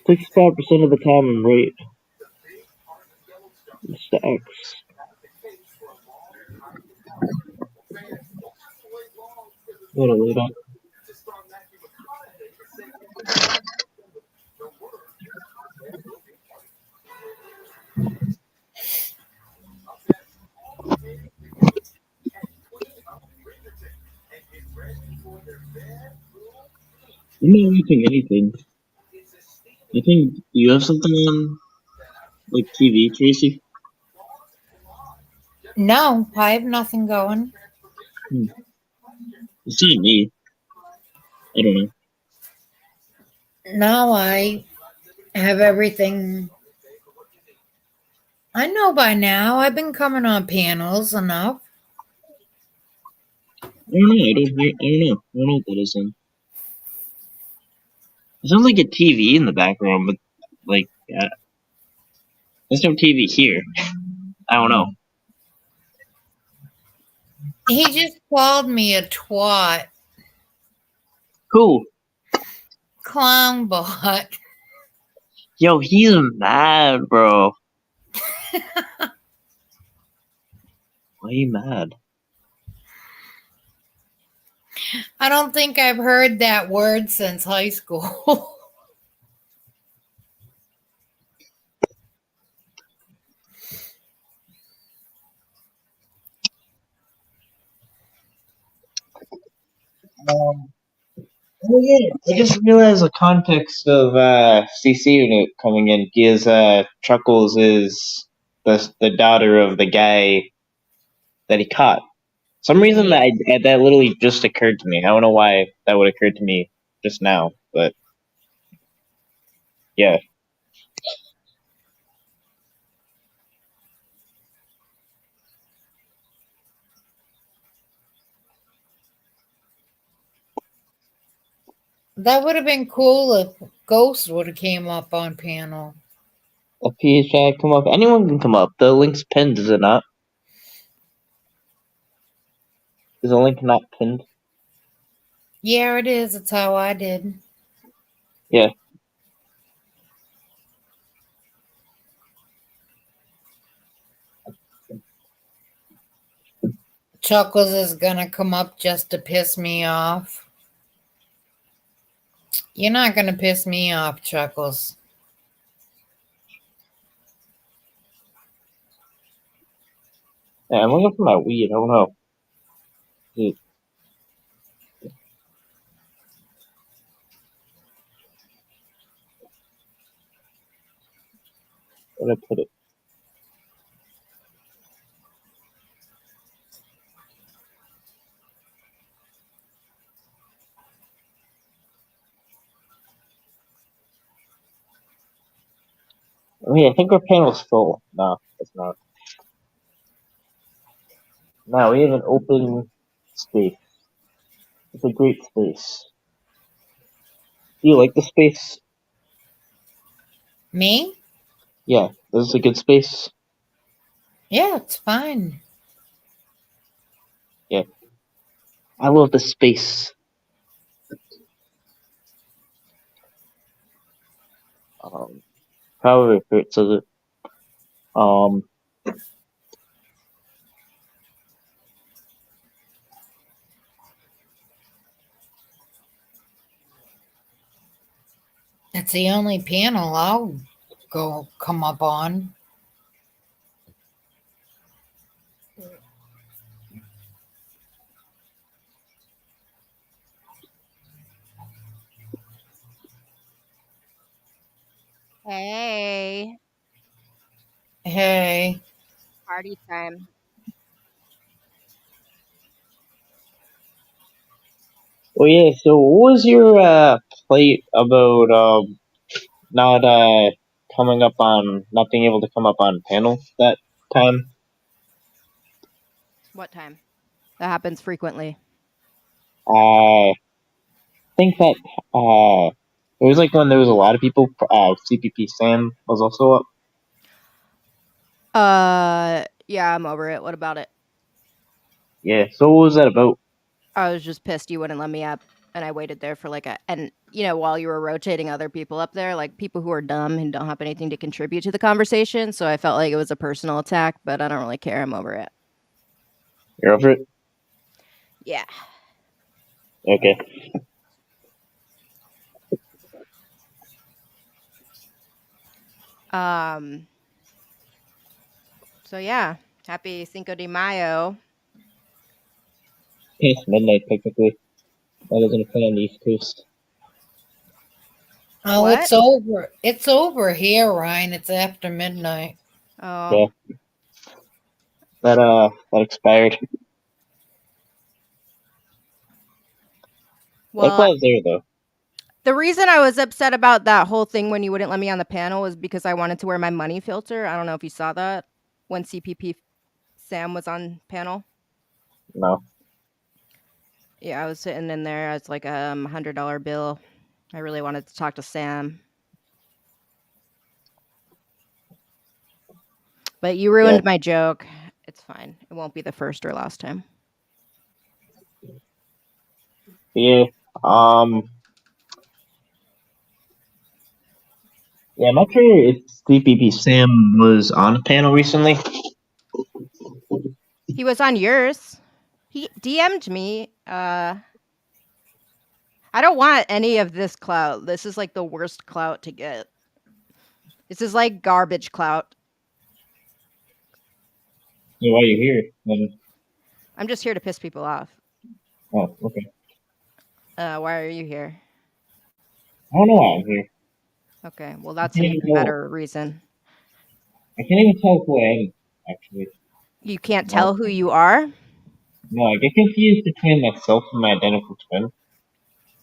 65% of the time I'm right. It's the X. What a load up. I'm not watching anything. You think you have something on like TV, Tracy? No, I have nothing going. It's not me. I don't know. No, I have everything. I know by now. I've been coming on panels enough. I don't know. I don't know. I don't know what that is. Then. It sounds like a TV in the background, but like there's no TV here. I don't know. He just called me a twat. Who? Clown bot. Yo, he's mad, bro. Why are you mad? I don't think I've heard that word since high school. Oh yeah, I just realized the context of CC unit coming in. He is Chuckles is the daughter of the guy that he caught. Some reason that literally just occurred to me. I don't know why that would occur to me just now, but yeah. That would have been cool if Ghost would have came up on panel. A PHI come up. Anyone can come up. The link's pinned, is it not? Is the link not pinned? Yeah, it is. It's how I did. Yeah. Chuckles is gonna come up just to piss me off. You're not gonna piss me off, Chuckles. Yeah, I'm looking for my weed. I don't know. Dude, where did I put it? Oh, yeah, I think our panel's full. No, it's not. No, we have an open space. It's a great space. Do you like the space? Me? Yeah, this is a good space. Yeah, it's fine. Yeah. I love the space. However it hurts of it. It's the only panel I'll come up on. Hey, Hey, party time. Oh yeah, so what was your plate about not coming up on not being able to come up on panel that time? What time? That happens frequently. I think that it was like when there was a lot of people. CPP Sam was also up. Yeah, I'm over it. What about it? Yeah. So what was that about? I was just pissed you wouldn't let me up, and I waited there for and while you were rotating other people up there, like people who are dumb and don't have anything to contribute to the conversation. So I felt like it was a personal attack, but I don't really care. I'm over it. You're over it? Yeah. Okay. So yeah, happy Cinco de Mayo. It's midnight technically. I was gonna play on the East Coast. Oh, What? it's over. It's over here, Ryan. It's after midnight. Oh. Yeah. That expired. I'm Well, glad it's there though. the reason I was upset about that whole thing when you wouldn't let me on the panel was because I wanted to wear my money filter. I don't know if you saw that when CPP Sam was on panel. No. Yeah, I was sitting in there as like a $100 bill. I really wanted to talk to Sam. But you ruined my joke. It's fine. It won't be the first or last time. Yeah. Yeah, I'm not sure if CPP Sam was on a panel recently. He was on yours. He DM'd me. I don't want any of this clout. This is like the worst clout to get. This is like garbage clout. Yeah, why are you here? I'm just here to piss people off. Oh, okay. Why are you here? I don't know why I'm here. Okay, well that's an even better reason. I can't even tell who I am, actually. You can't tell who you are? No, I get confused between myself and my identical twin.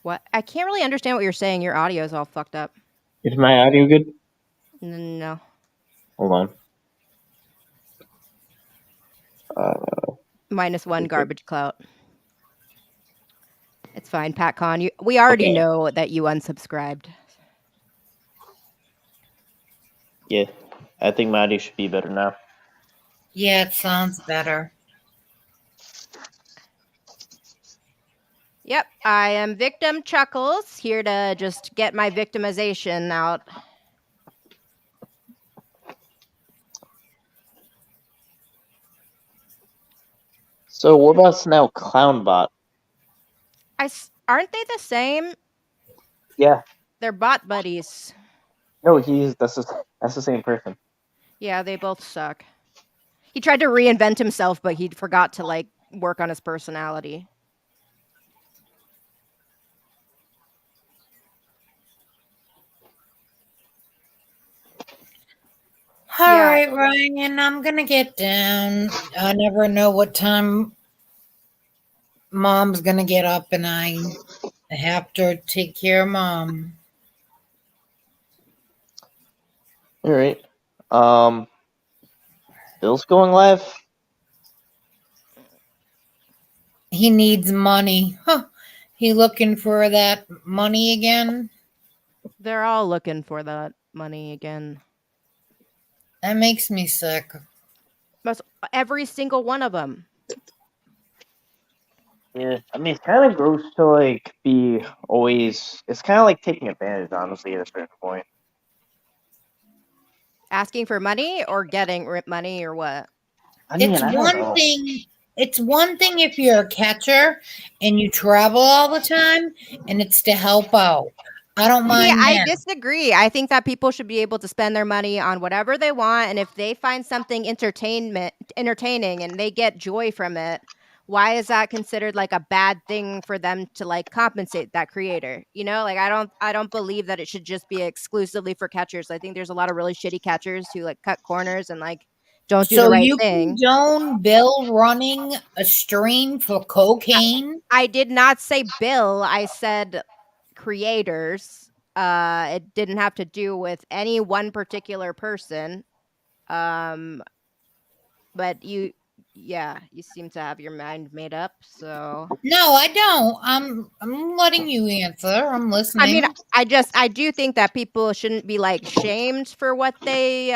What? I can't really understand what you're saying. Your audio's all fucked up. Is my audio good? No. Hold on. -1 garbage clout. It's fine, PatCon. We already know that you unsubscribed. Yeah, I think my audio should be better now. Yeah, it sounds better. Yep, I am Victim Chuckles, here to just get my victimization out. So what about now Clownbot? Aren't they the same? Yeah. They're bot buddies. No, that's the same person. Yeah, they both suck. He tried to reinvent himself, but he forgot to like work on his personality. All right, Ryan, I'm gonna get down. I never know what time Mom's gonna get up, and I have to take care of Mom. All right. Bill's going live. He needs money. Huh. He looking for that money again? They're all looking for that money again. That makes me sick. That's every single one of them. Yeah, I mean, it's kind of gross to like be always. It's kind of like taking advantage, honestly, at a certain point. Asking for money or getting money or what? I mean, It's I don't know. It's one thing if you're a catcher and you travel all the time, and it's to help out. I don't mind that. I disagree. I think that people should be able to spend their money on whatever they want, and if they find something entertaining and they get joy from it, why is that considered like a bad thing for them to like compensate that creator? You know, like I don't believe that it should just be exclusively for catchers. I think there's a lot of really shitty catchers who like cut corners and like don't do the right thing. So you condone Bill running a stream for cocaine? I did not say Bill. I said creators. It didn't have to do with any one particular person. But you seem to have your mind made up. So no, I don't. I'm letting you answer. I'm listening. I mean, I do think that people shouldn't be like shamed for what they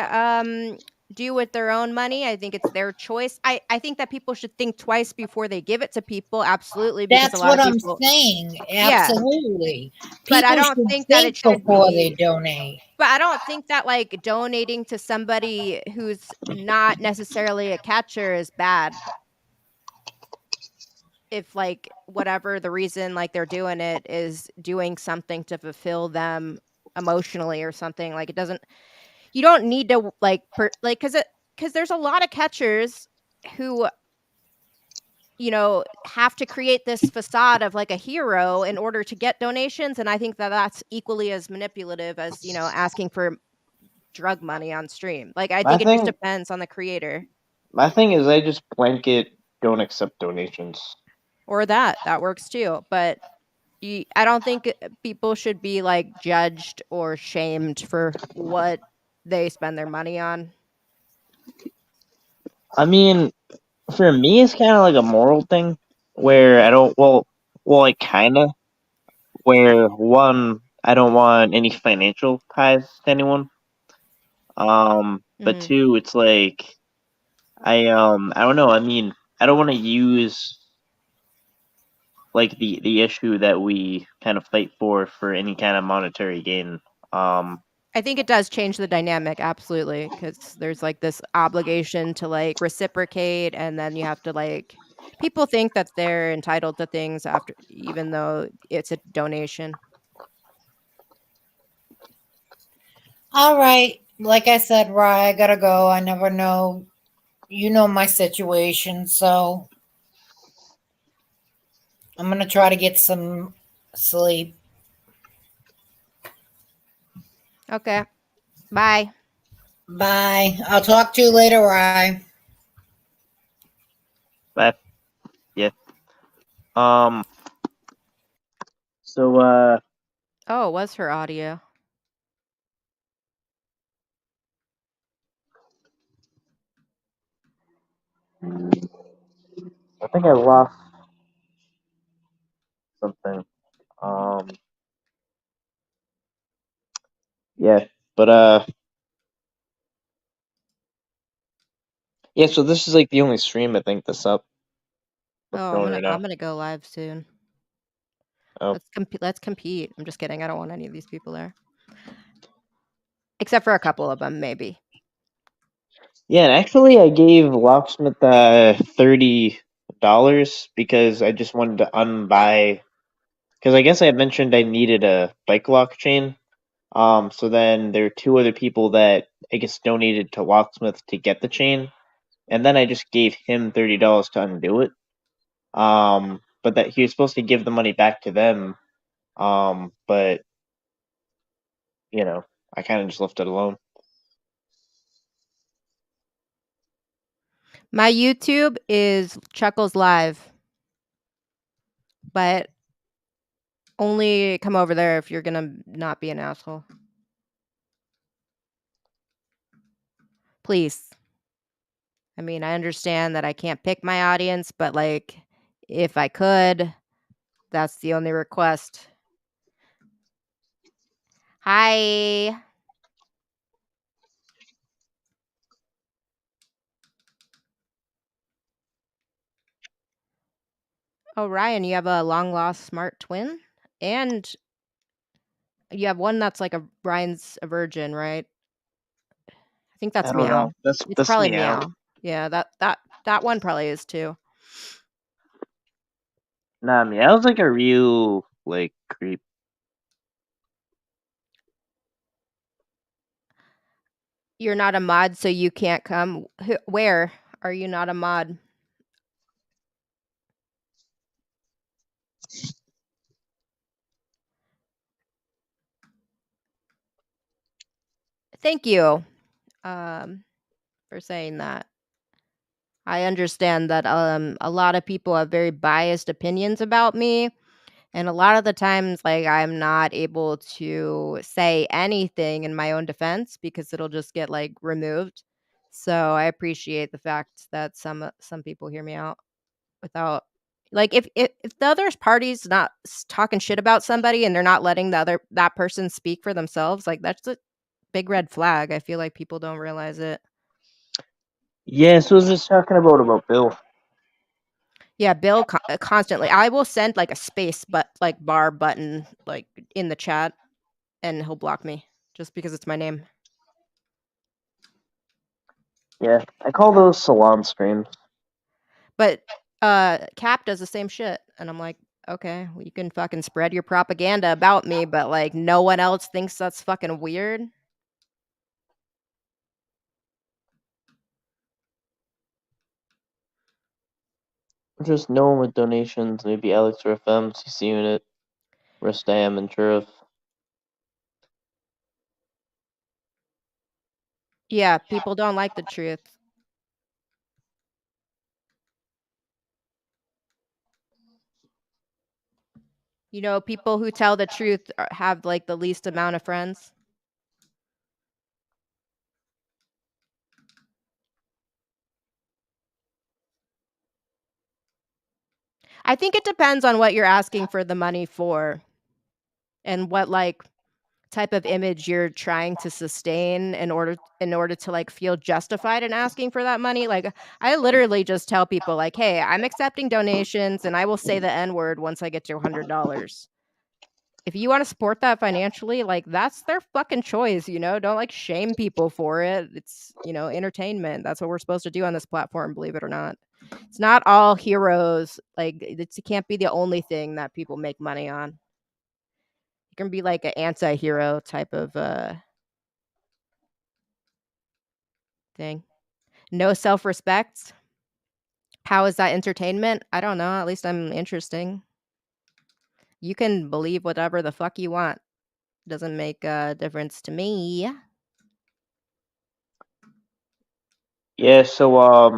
do with their own money. I think it's their choice. I think that people should think twice before they give it to people. Absolutely, because a That's lot what of I'm people. saying. Yeah, Absolutely. but I People don't should think that think it should before they be. donate. But I don't think that like donating to somebody who's not necessarily a catcher is bad. If like whatever the reason like they're doing it is doing something to fulfill them emotionally or something, like it doesn't, you don't need to like because there's a lot of catchers who have to create this facade of like a hero in order to get donations, and I think that that's equally as manipulative as asking for drug money on stream. Like I My think it just thing, depends on the creator. my thing is, I just blanket don't accept donations. Or that works too, but I don't think people should be like judged or shamed for what they spend their money on. I mean, for me, it's kind of like a moral thing where I don't. Like kind of where one, I don't want any financial ties to anyone. But Mhm. two, it's like I don't know. I mean, I don't want to use like the issue that we kind of fight for any kind of monetary gain. I think it does change the dynamic, absolutely, because there's like this obligation to like reciprocate, and then you have to like people think that they're entitled to things after, even though it's a donation. All right. Like I said, Rye, I gotta go. I never know. You know my situation, so I'm gonna try to get some sleep. Okay, bye. Bye. I'll talk to you later, Rye. but yeah. Um. So Oh, it was her audio. I think I lost something. Yeah, but yeah. So this is like the only stream I think that's up. What's Oh, going right I'm now? gonna go live soon. Oh, Let's compete. I'm just kidding. I don't want any of these people there, except for a couple of them, maybe. yeah. And actually, I gave Locksmith $30 because I just wanted to unbuy. Because I guess I had mentioned I needed a bike lock chain. So then there are two other people that I guess donated to Locksmith to get the chain, and then I just gave him $30 to undo it. But that he was supposed to give the money back to them. But I kind of just left it alone. My YouTube is Chuckles Live, but only come over there if you're gonna not be an asshole. Please. I mean, I understand that I can't pick my audience, but like, if I could, that's the only request. Hi. Oh, Ryan, you have a long lost smart twin, and you have one that's like Ryan's a virgin, right? I think I that's don't Meow. know. That's It's that's probably meow. Meow. Yeah, that one probably is too. Nah, meow's like a real like creep. You're not a mod, so you can't come. Where are you not a mod? Thank you for saying that. I understand that a lot of people have very biased opinions about me, and a lot of the times like I'm not able to say anything in my own defense because it'll just get like removed. So I appreciate the fact that some people hear me out without like if the other party's not talking shit about somebody and they're not letting that person speak for themselves, like that's a big red flag. I feel like people don't realize it. Yeah, so I was just talking about Bill. Yeah, Bill constantly. I will send like a space but like bar button like in the chat, and he'll block me just because it's my name. Yeah, I call those salon streams. But Cap does the same shit, and I'm like, okay, well, you can fucking spread your propaganda about me, but like no one else thinks that's fucking weird. Just no one with donations. Maybe Alex or FM, CC Unit, Restam, and Sheriff. Yeah, people don't like the truth. You know, people who tell the truth have like the least amount of friends. I think it depends on what you're asking for the money for and what like type of image you're trying to sustain in order to like feel justified in asking for that money. Like I literally just tell people like, "Hey, I'm accepting donations and I will say the N-word once I get to $100." If you want to support that financially, like that's their fucking choice, you know? Don't like shame people for it. It's, you know, entertainment. That's what we're supposed to do on this platform, believe it or not. It's not all heroes. Like it can't be the only thing that people make money on. You can be like an anti-hero type of thing. No self-respect. How is that entertainment? I don't know. At least I'm interesting. You can believe whatever the fuck you want. Doesn't make a difference to me. Yeah, so I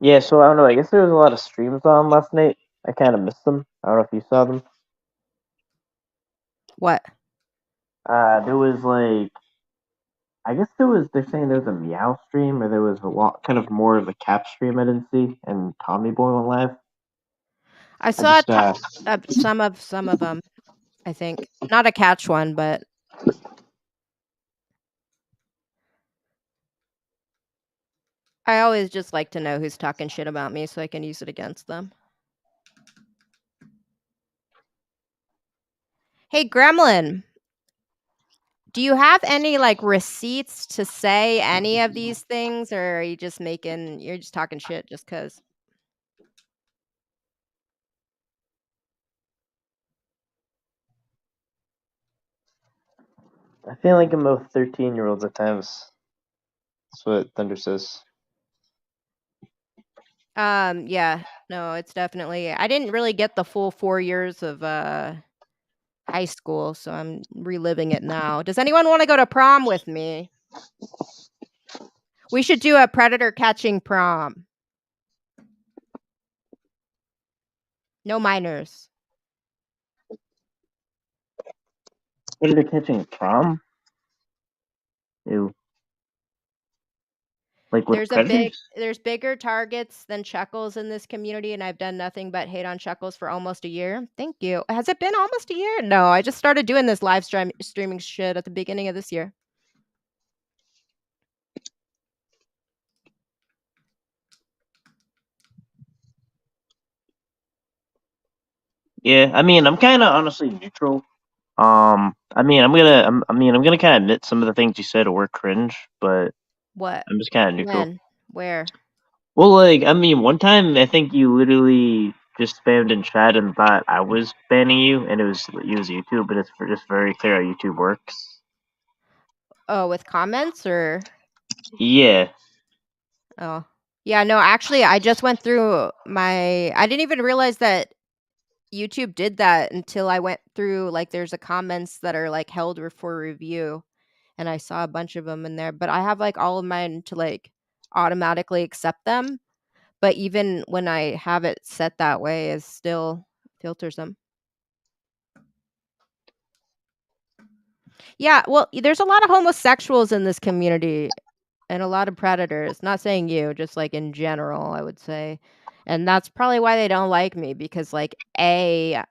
don't know. I guess there was a lot of streams on last night. I kind of missed them. I don't know if you saw them. What? There was like, I guess they're saying there was a Meow stream, or there was a lot, kind of more of a Cap stream I didn't see, and Tommy Boy went live. I I saw just, some of them. I think not a catch one, but I always just like to know who's talking shit about me so I can use it against them. Hey, Gremlin, do you have any like receipts to say any of these things, or are you just you're just talking shit just because? I feel like I'm both 13-year-olds at times. That's what Thunder says. Yeah, no, it's definitely. I didn't really get the full 4 years of high school, so I'm reliving it now. Does anyone want to go to prom with me? We should do a predator catching prom. No minors. What are they catching? Prom? Ew. Like with predators? There's bigger targets than Chuckles in this community, and I've done nothing but hate on Chuckles for almost a year. Thank you. Has it been almost a year? No, I just started doing this streaming shit at the beginning of this year. Yeah, I mean, I'm kind of honestly neutral. I mean, I'm gonna kind of admit some of the things you said were cringe, but What? I'm just kind of neutral. When? Where? Well, like, I mean, one time I think you literally just spammed in chat and thought I was banning you, and it was YouTube, but it's just very clear how YouTube works. Oh, with comments or? Yeah. Oh. Yeah, no, actually, I just went through I didn't even realize that YouTube did that until I went through, like, there's a comments that are, like, held for review, and I saw a bunch of them in there, but I have, like, all of mine to, like, automatically accept them, but even when I have it set that way, it still filters them. Yeah, well, there's a lot of homosexuals in this community and a lot of predators. Not saying you, just, like, in general, I would say, and that's probably why they don't like me because, like, A,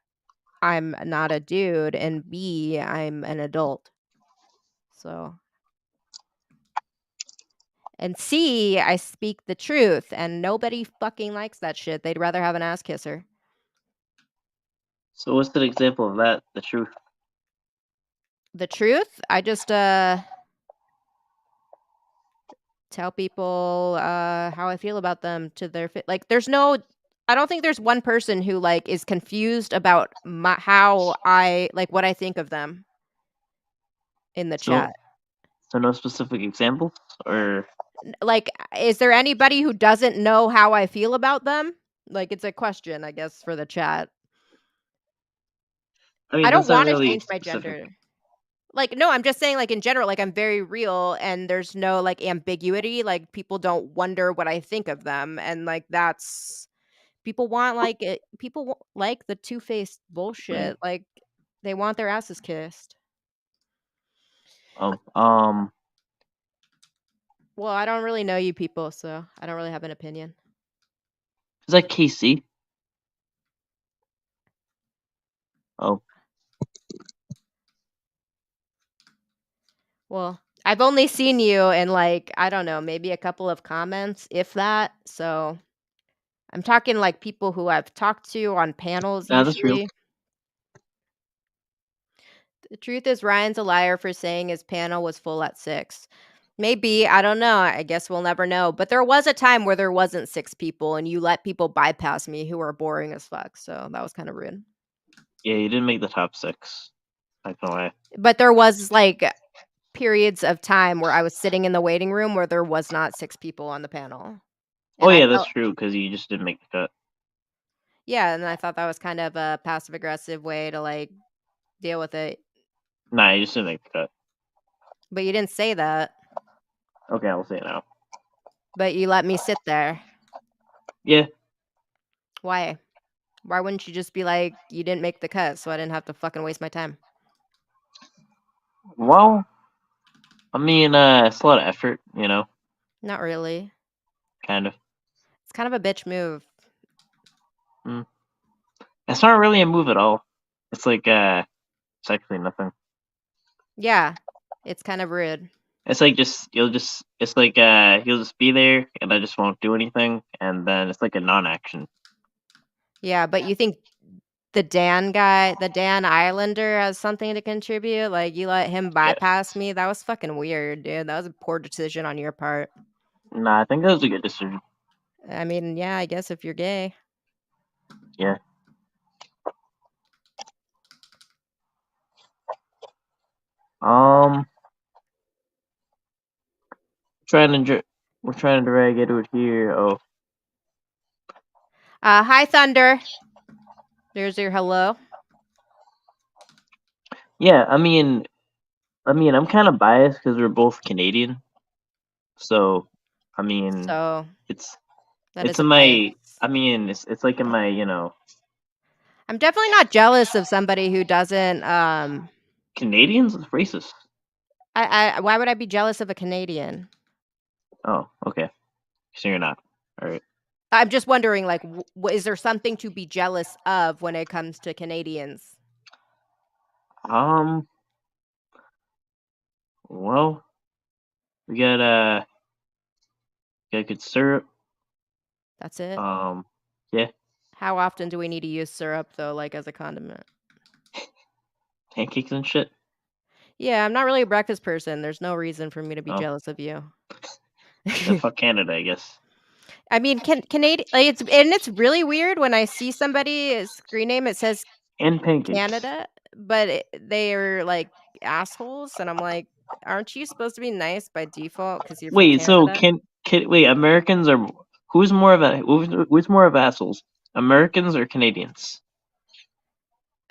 I'm not a dude, and B, I'm an adult. So And C, I speak the truth, and nobody fucking likes that shit. They'd rather have an ass kisser. So what's an example of that? The truth. The truth, I just tell people how I feel about them to their like. I don't think there's one person who like is confused about how I like what I think of them in the So, chat. so no specific examples, or Like, is there anybody who doesn't know how I feel about them? Like, it's a question, I guess, for the chat. I mean I don't that's not want to really change my specific. gender. Like, no, I'm just saying, like, in general, like, I'm very real and there's no, like, ambiguity. Like, people don't wonder what I think of them. And, like, that's people want, like, like the two-faced bullshit. Like, they want their asses kissed. Well, I don't really know you people, so I don't really have an opinion. Is that KC? Oh, Well, I've only seen you in, like, I don't know, maybe a couple of comments, if that. So I'm talking like people who I've talked to on panels yeah, that's real. usually. The truth is Ryan's a liar for saying his panel was full at 6. Maybe, I don't know. I guess we'll never know. But there was a time where there wasn't 6 people and you let people bypass me who are boring as fuck. So that was kind of rude. Yeah, you didn't make the top 6. Not gonna lie. But there was like periods of time where I was sitting in the waiting room where there was not 6 people on the panel. Oh And I yeah, that's felt true because you just didn't make the cut. Yeah, and I thought that was kind of a passive aggressive way to like deal with it. Nah, you just didn't make the cut. But you didn't say that. Okay, I'll say it now. But you let me sit there. Yeah. Why? Why wouldn't you just be like, you didn't make the cut, so I didn't have to fucking waste my time? Well, I mean, it's a lot of effort, you know. Not really. Kind of. It's kind of a bitch move. It's not really a move at all. It's like, it's actually nothing. Yeah, it's kind of rude. It's like it's like, you'll just be there and I just won't do anything, and then it's like a non-action. Yeah, but you think the Dan Islander has something to contribute? Like, you let him bypass me? That was fucking weird, dude. That was a poor decision on your part. Nah, I think that was a good decision. I mean, yeah, I guess if you're gay. Yeah. We're trying to drag Edward here. Oh, Hi, Thunder. There's your hello. yeah. I mean, I'm kind of biased because we're both Canadian. So, I mean, So it's that is in a my. bias. I mean, it's like in my, you know. I'm definitely not jealous of somebody who doesn't. Canadians is racist. Why would I be jealous of a Canadian? Oh, okay. So you're not. All right. I'm just wondering, like, is there something to be jealous of when it comes to Canadians? Well, we got good syrup. That's it. Yeah. How often do we need to use syrup though, like as a condiment? Pancakes and shit. Yeah, I'm not really a breakfast person. There's no reason for me to be Oh. jealous of you. Then fuck Canada, I guess. I mean, Canadian, like, it's really weird when I see somebody's screen name. It says And pancakes. Canada, but they're like assholes, and I'm like, aren't you supposed to be nice by default because you're from Wait, so Canada? wait, Americans are who's more of assholes? Americans or Canadians?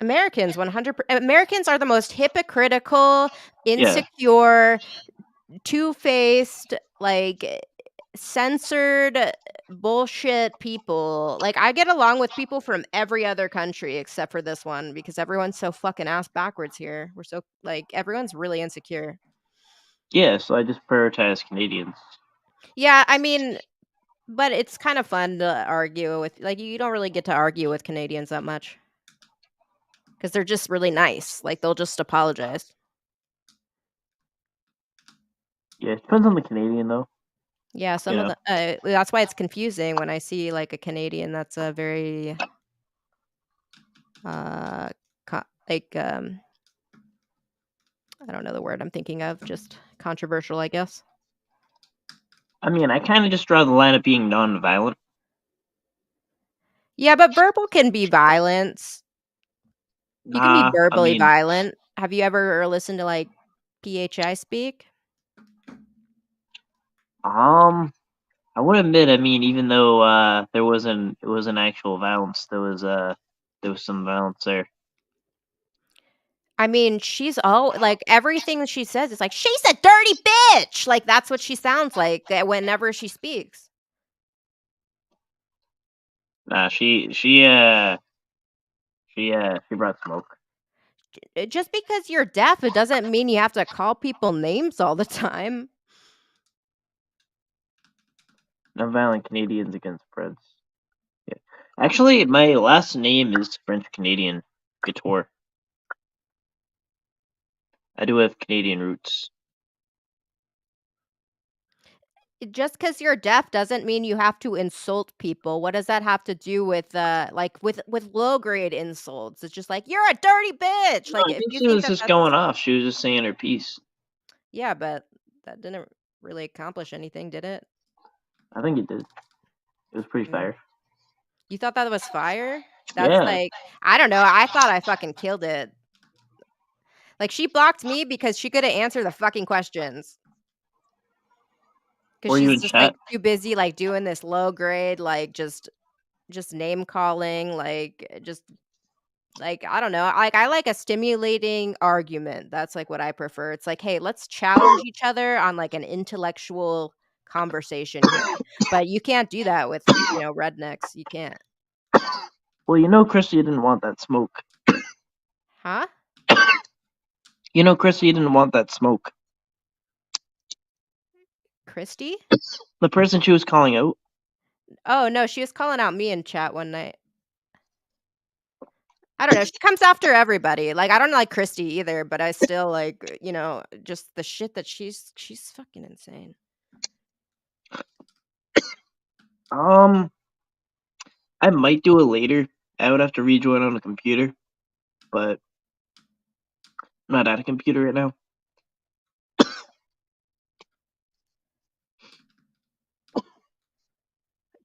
Americans, 100%. Americans are the most hypocritical, Yeah. insecure, two-faced, like censored bullshit people. Like, I get along with people from every other country except for this one because everyone's so fucking ass backwards here. We're so like everyone's really insecure. Yeah, so I just prioritize Canadians. Yeah, I mean, but it's kind of fun to argue with. Like, you don't really get to argue with Canadians that much because they're just really nice. Like, they'll just apologize. Yeah, it depends on the Canadian though. Yeah, some of the that's why it's confusing when I see like a Canadian that's a very like I don't know the word I'm thinking of, just controversial, I guess. I mean, I kind of just draw the line at being non-violent. Yeah, but verbal can be violence. You can be Nah, I verbally mean, violent. Have you ever listened to like PHI speak? I would admit, I mean, even though it wasn't actual violence, there was some violence there. I mean, she's all like everything that she says is like, she's a dirty bitch. Like that's what she sounds like whenever she speaks. Nah, she brought smoke. Just because you're deaf, it doesn't mean you have to call people names all the time. Non-violent Canadians against Preds. Yeah. Actually, my last name is French Canadian Couture. I do have Canadian roots. Just because you're deaf doesn't mean you have to insult people. What does that have to do with like with low grade insults? It's just like you're a dirty bitch. No, Like I if think you she think was that just that's going off. She was just saying her piece. yeah, but that didn't really accomplish anything, did it? I think it did. It was pretty Mm. fire. You thought that was fire? That's Yeah. like I don't know. I thought I fucking killed it. Like she blocked me because she couldn't answer the fucking questions. Because Were you she's in just like chat? too busy like doing this low grade, like just name calling, like just like I don't know. Like I like a stimulating argument. That's like what I prefer. It's like, hey, let's challenge each other on like an intellectual conversation here. But you can't do that with, rednecks. You can't. Well, you know, Chrissy didn't want that smoke. Huh? You know, Chrissy didn't want that smoke. Christy? The person she was calling out. Oh no, she was calling out me in chat one night. I don't know. She comes after everybody. Like I don't like Christy either, but I still like, just the shit that she's fucking insane. I might do it later. I would have to rejoin on a computer, but I'm not at a computer right now.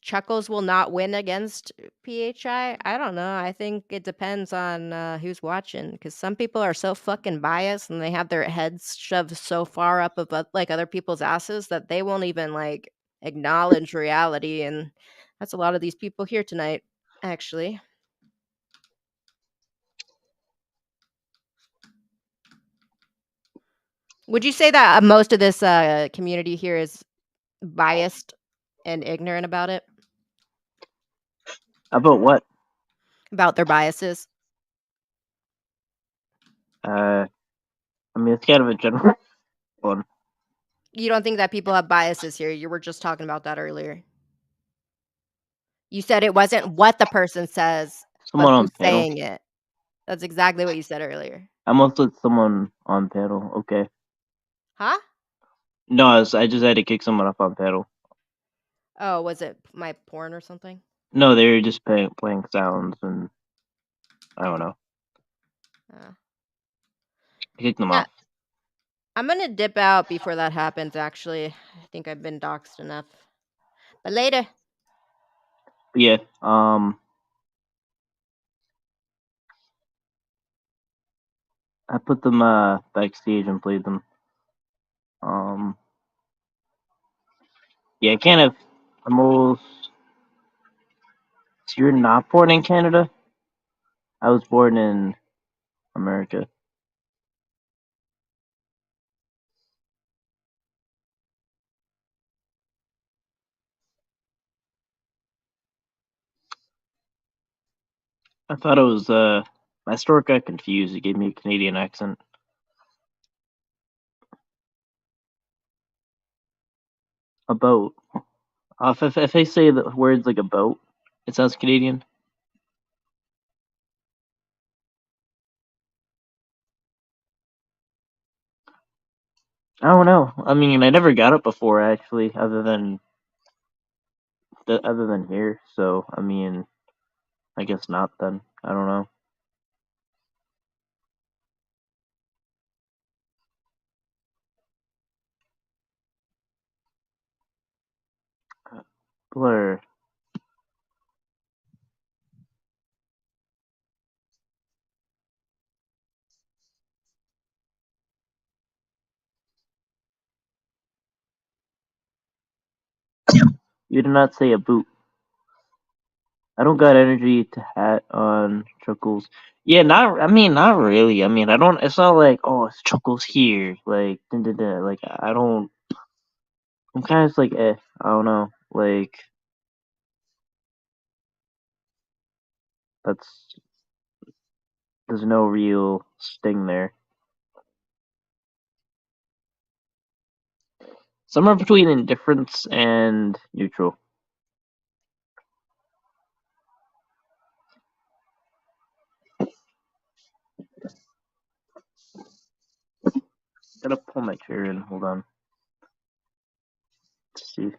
Chuckles will not win against PHI. I don't know. I think it depends on who's watching because some people are so fucking biased and they have their heads shoved so far up of like other people's asses that they won't even like acknowledge reality. And that's a lot of these people here tonight, actually. Would you say that most of this community here is biased and ignorant about it? About what? About their biases? I mean, it's kind of a general one. You don't think that people have biases here? You were just talking about that earlier. You said it wasn't what the person says, but Someone on who's panel. saying it. That's exactly what you said earlier. I must let someone on panel. Okay. Huh? No, I just had to kick someone up on panel. Oh, was it my porn or something? No, they were just playing sounds, and I don't know. Uh, I kicked them yeah, off. I'm going to dip out before that happens, actually. I think I've been doxxed enough. But later. But yeah, I put them backstage and played them. Yeah, kind of almost. So you're not born in Canada? I was born in America. I thought it was my store got confused. It gave me a Canadian accent. About. If I say the words like about, it sounds Canadian. I don't know. I mean, I never got it before actually, other than here. So I mean, I guess not then. I don't know. Blur. You did not say a boot. I don't got energy to hat on Chuckles. Yeah, not. I mean, not really. I mean, I don't. It's not like, oh, it's Chuckles here. Like, dun, dun, dun. Like, I don't. I'm kind of like, I don't know. Like, that's there's no real sting there. Somewhere between indifference and neutral. Gotta pull my chair in. Hold on. Let's see.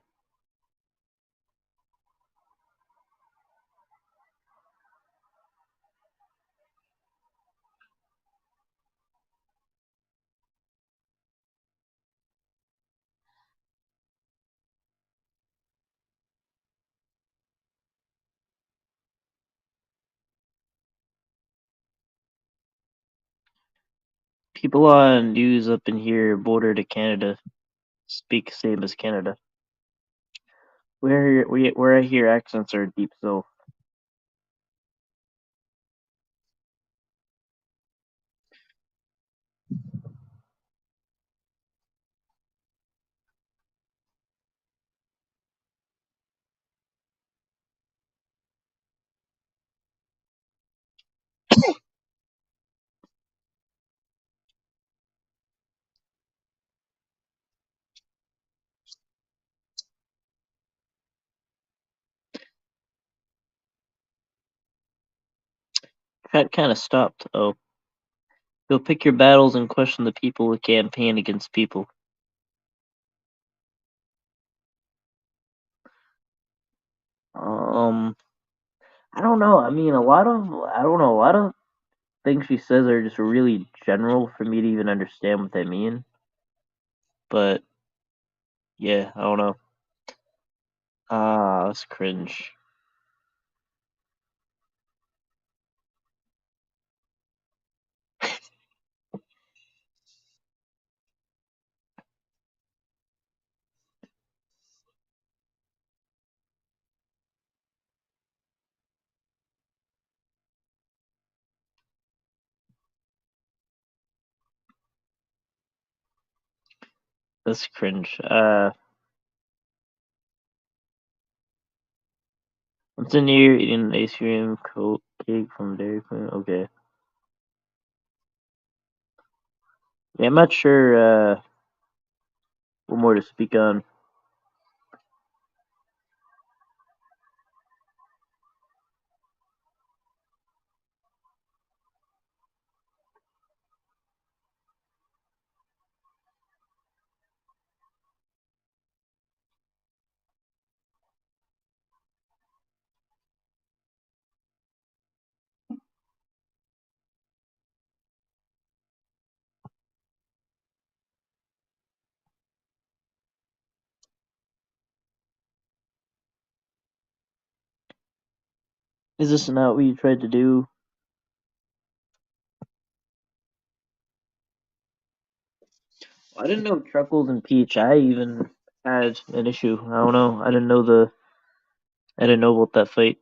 People on news up in here border to Canada speak same as Canada. Where I hear accents are deep south. That kind of stopped. Oh, you'll pick your battles and question the people who campaign against people. Um, I don't know. I mean, I don't know. A lot of things she says are just really general for me to even understand what they mean. But yeah, I don't know. That's cringe. That's cringe. What's in here? Eating an ice cream cake from Dairy Queen. Okay. Yeah, I'm not sure. What more to speak on? Is this not what you tried to do? I didn't know Truckles and PHI even had an issue. I don't know. I didn't know about that fight.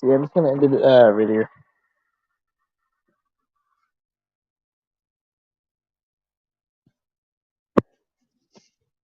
Yeah, I'm just gonna end it right here.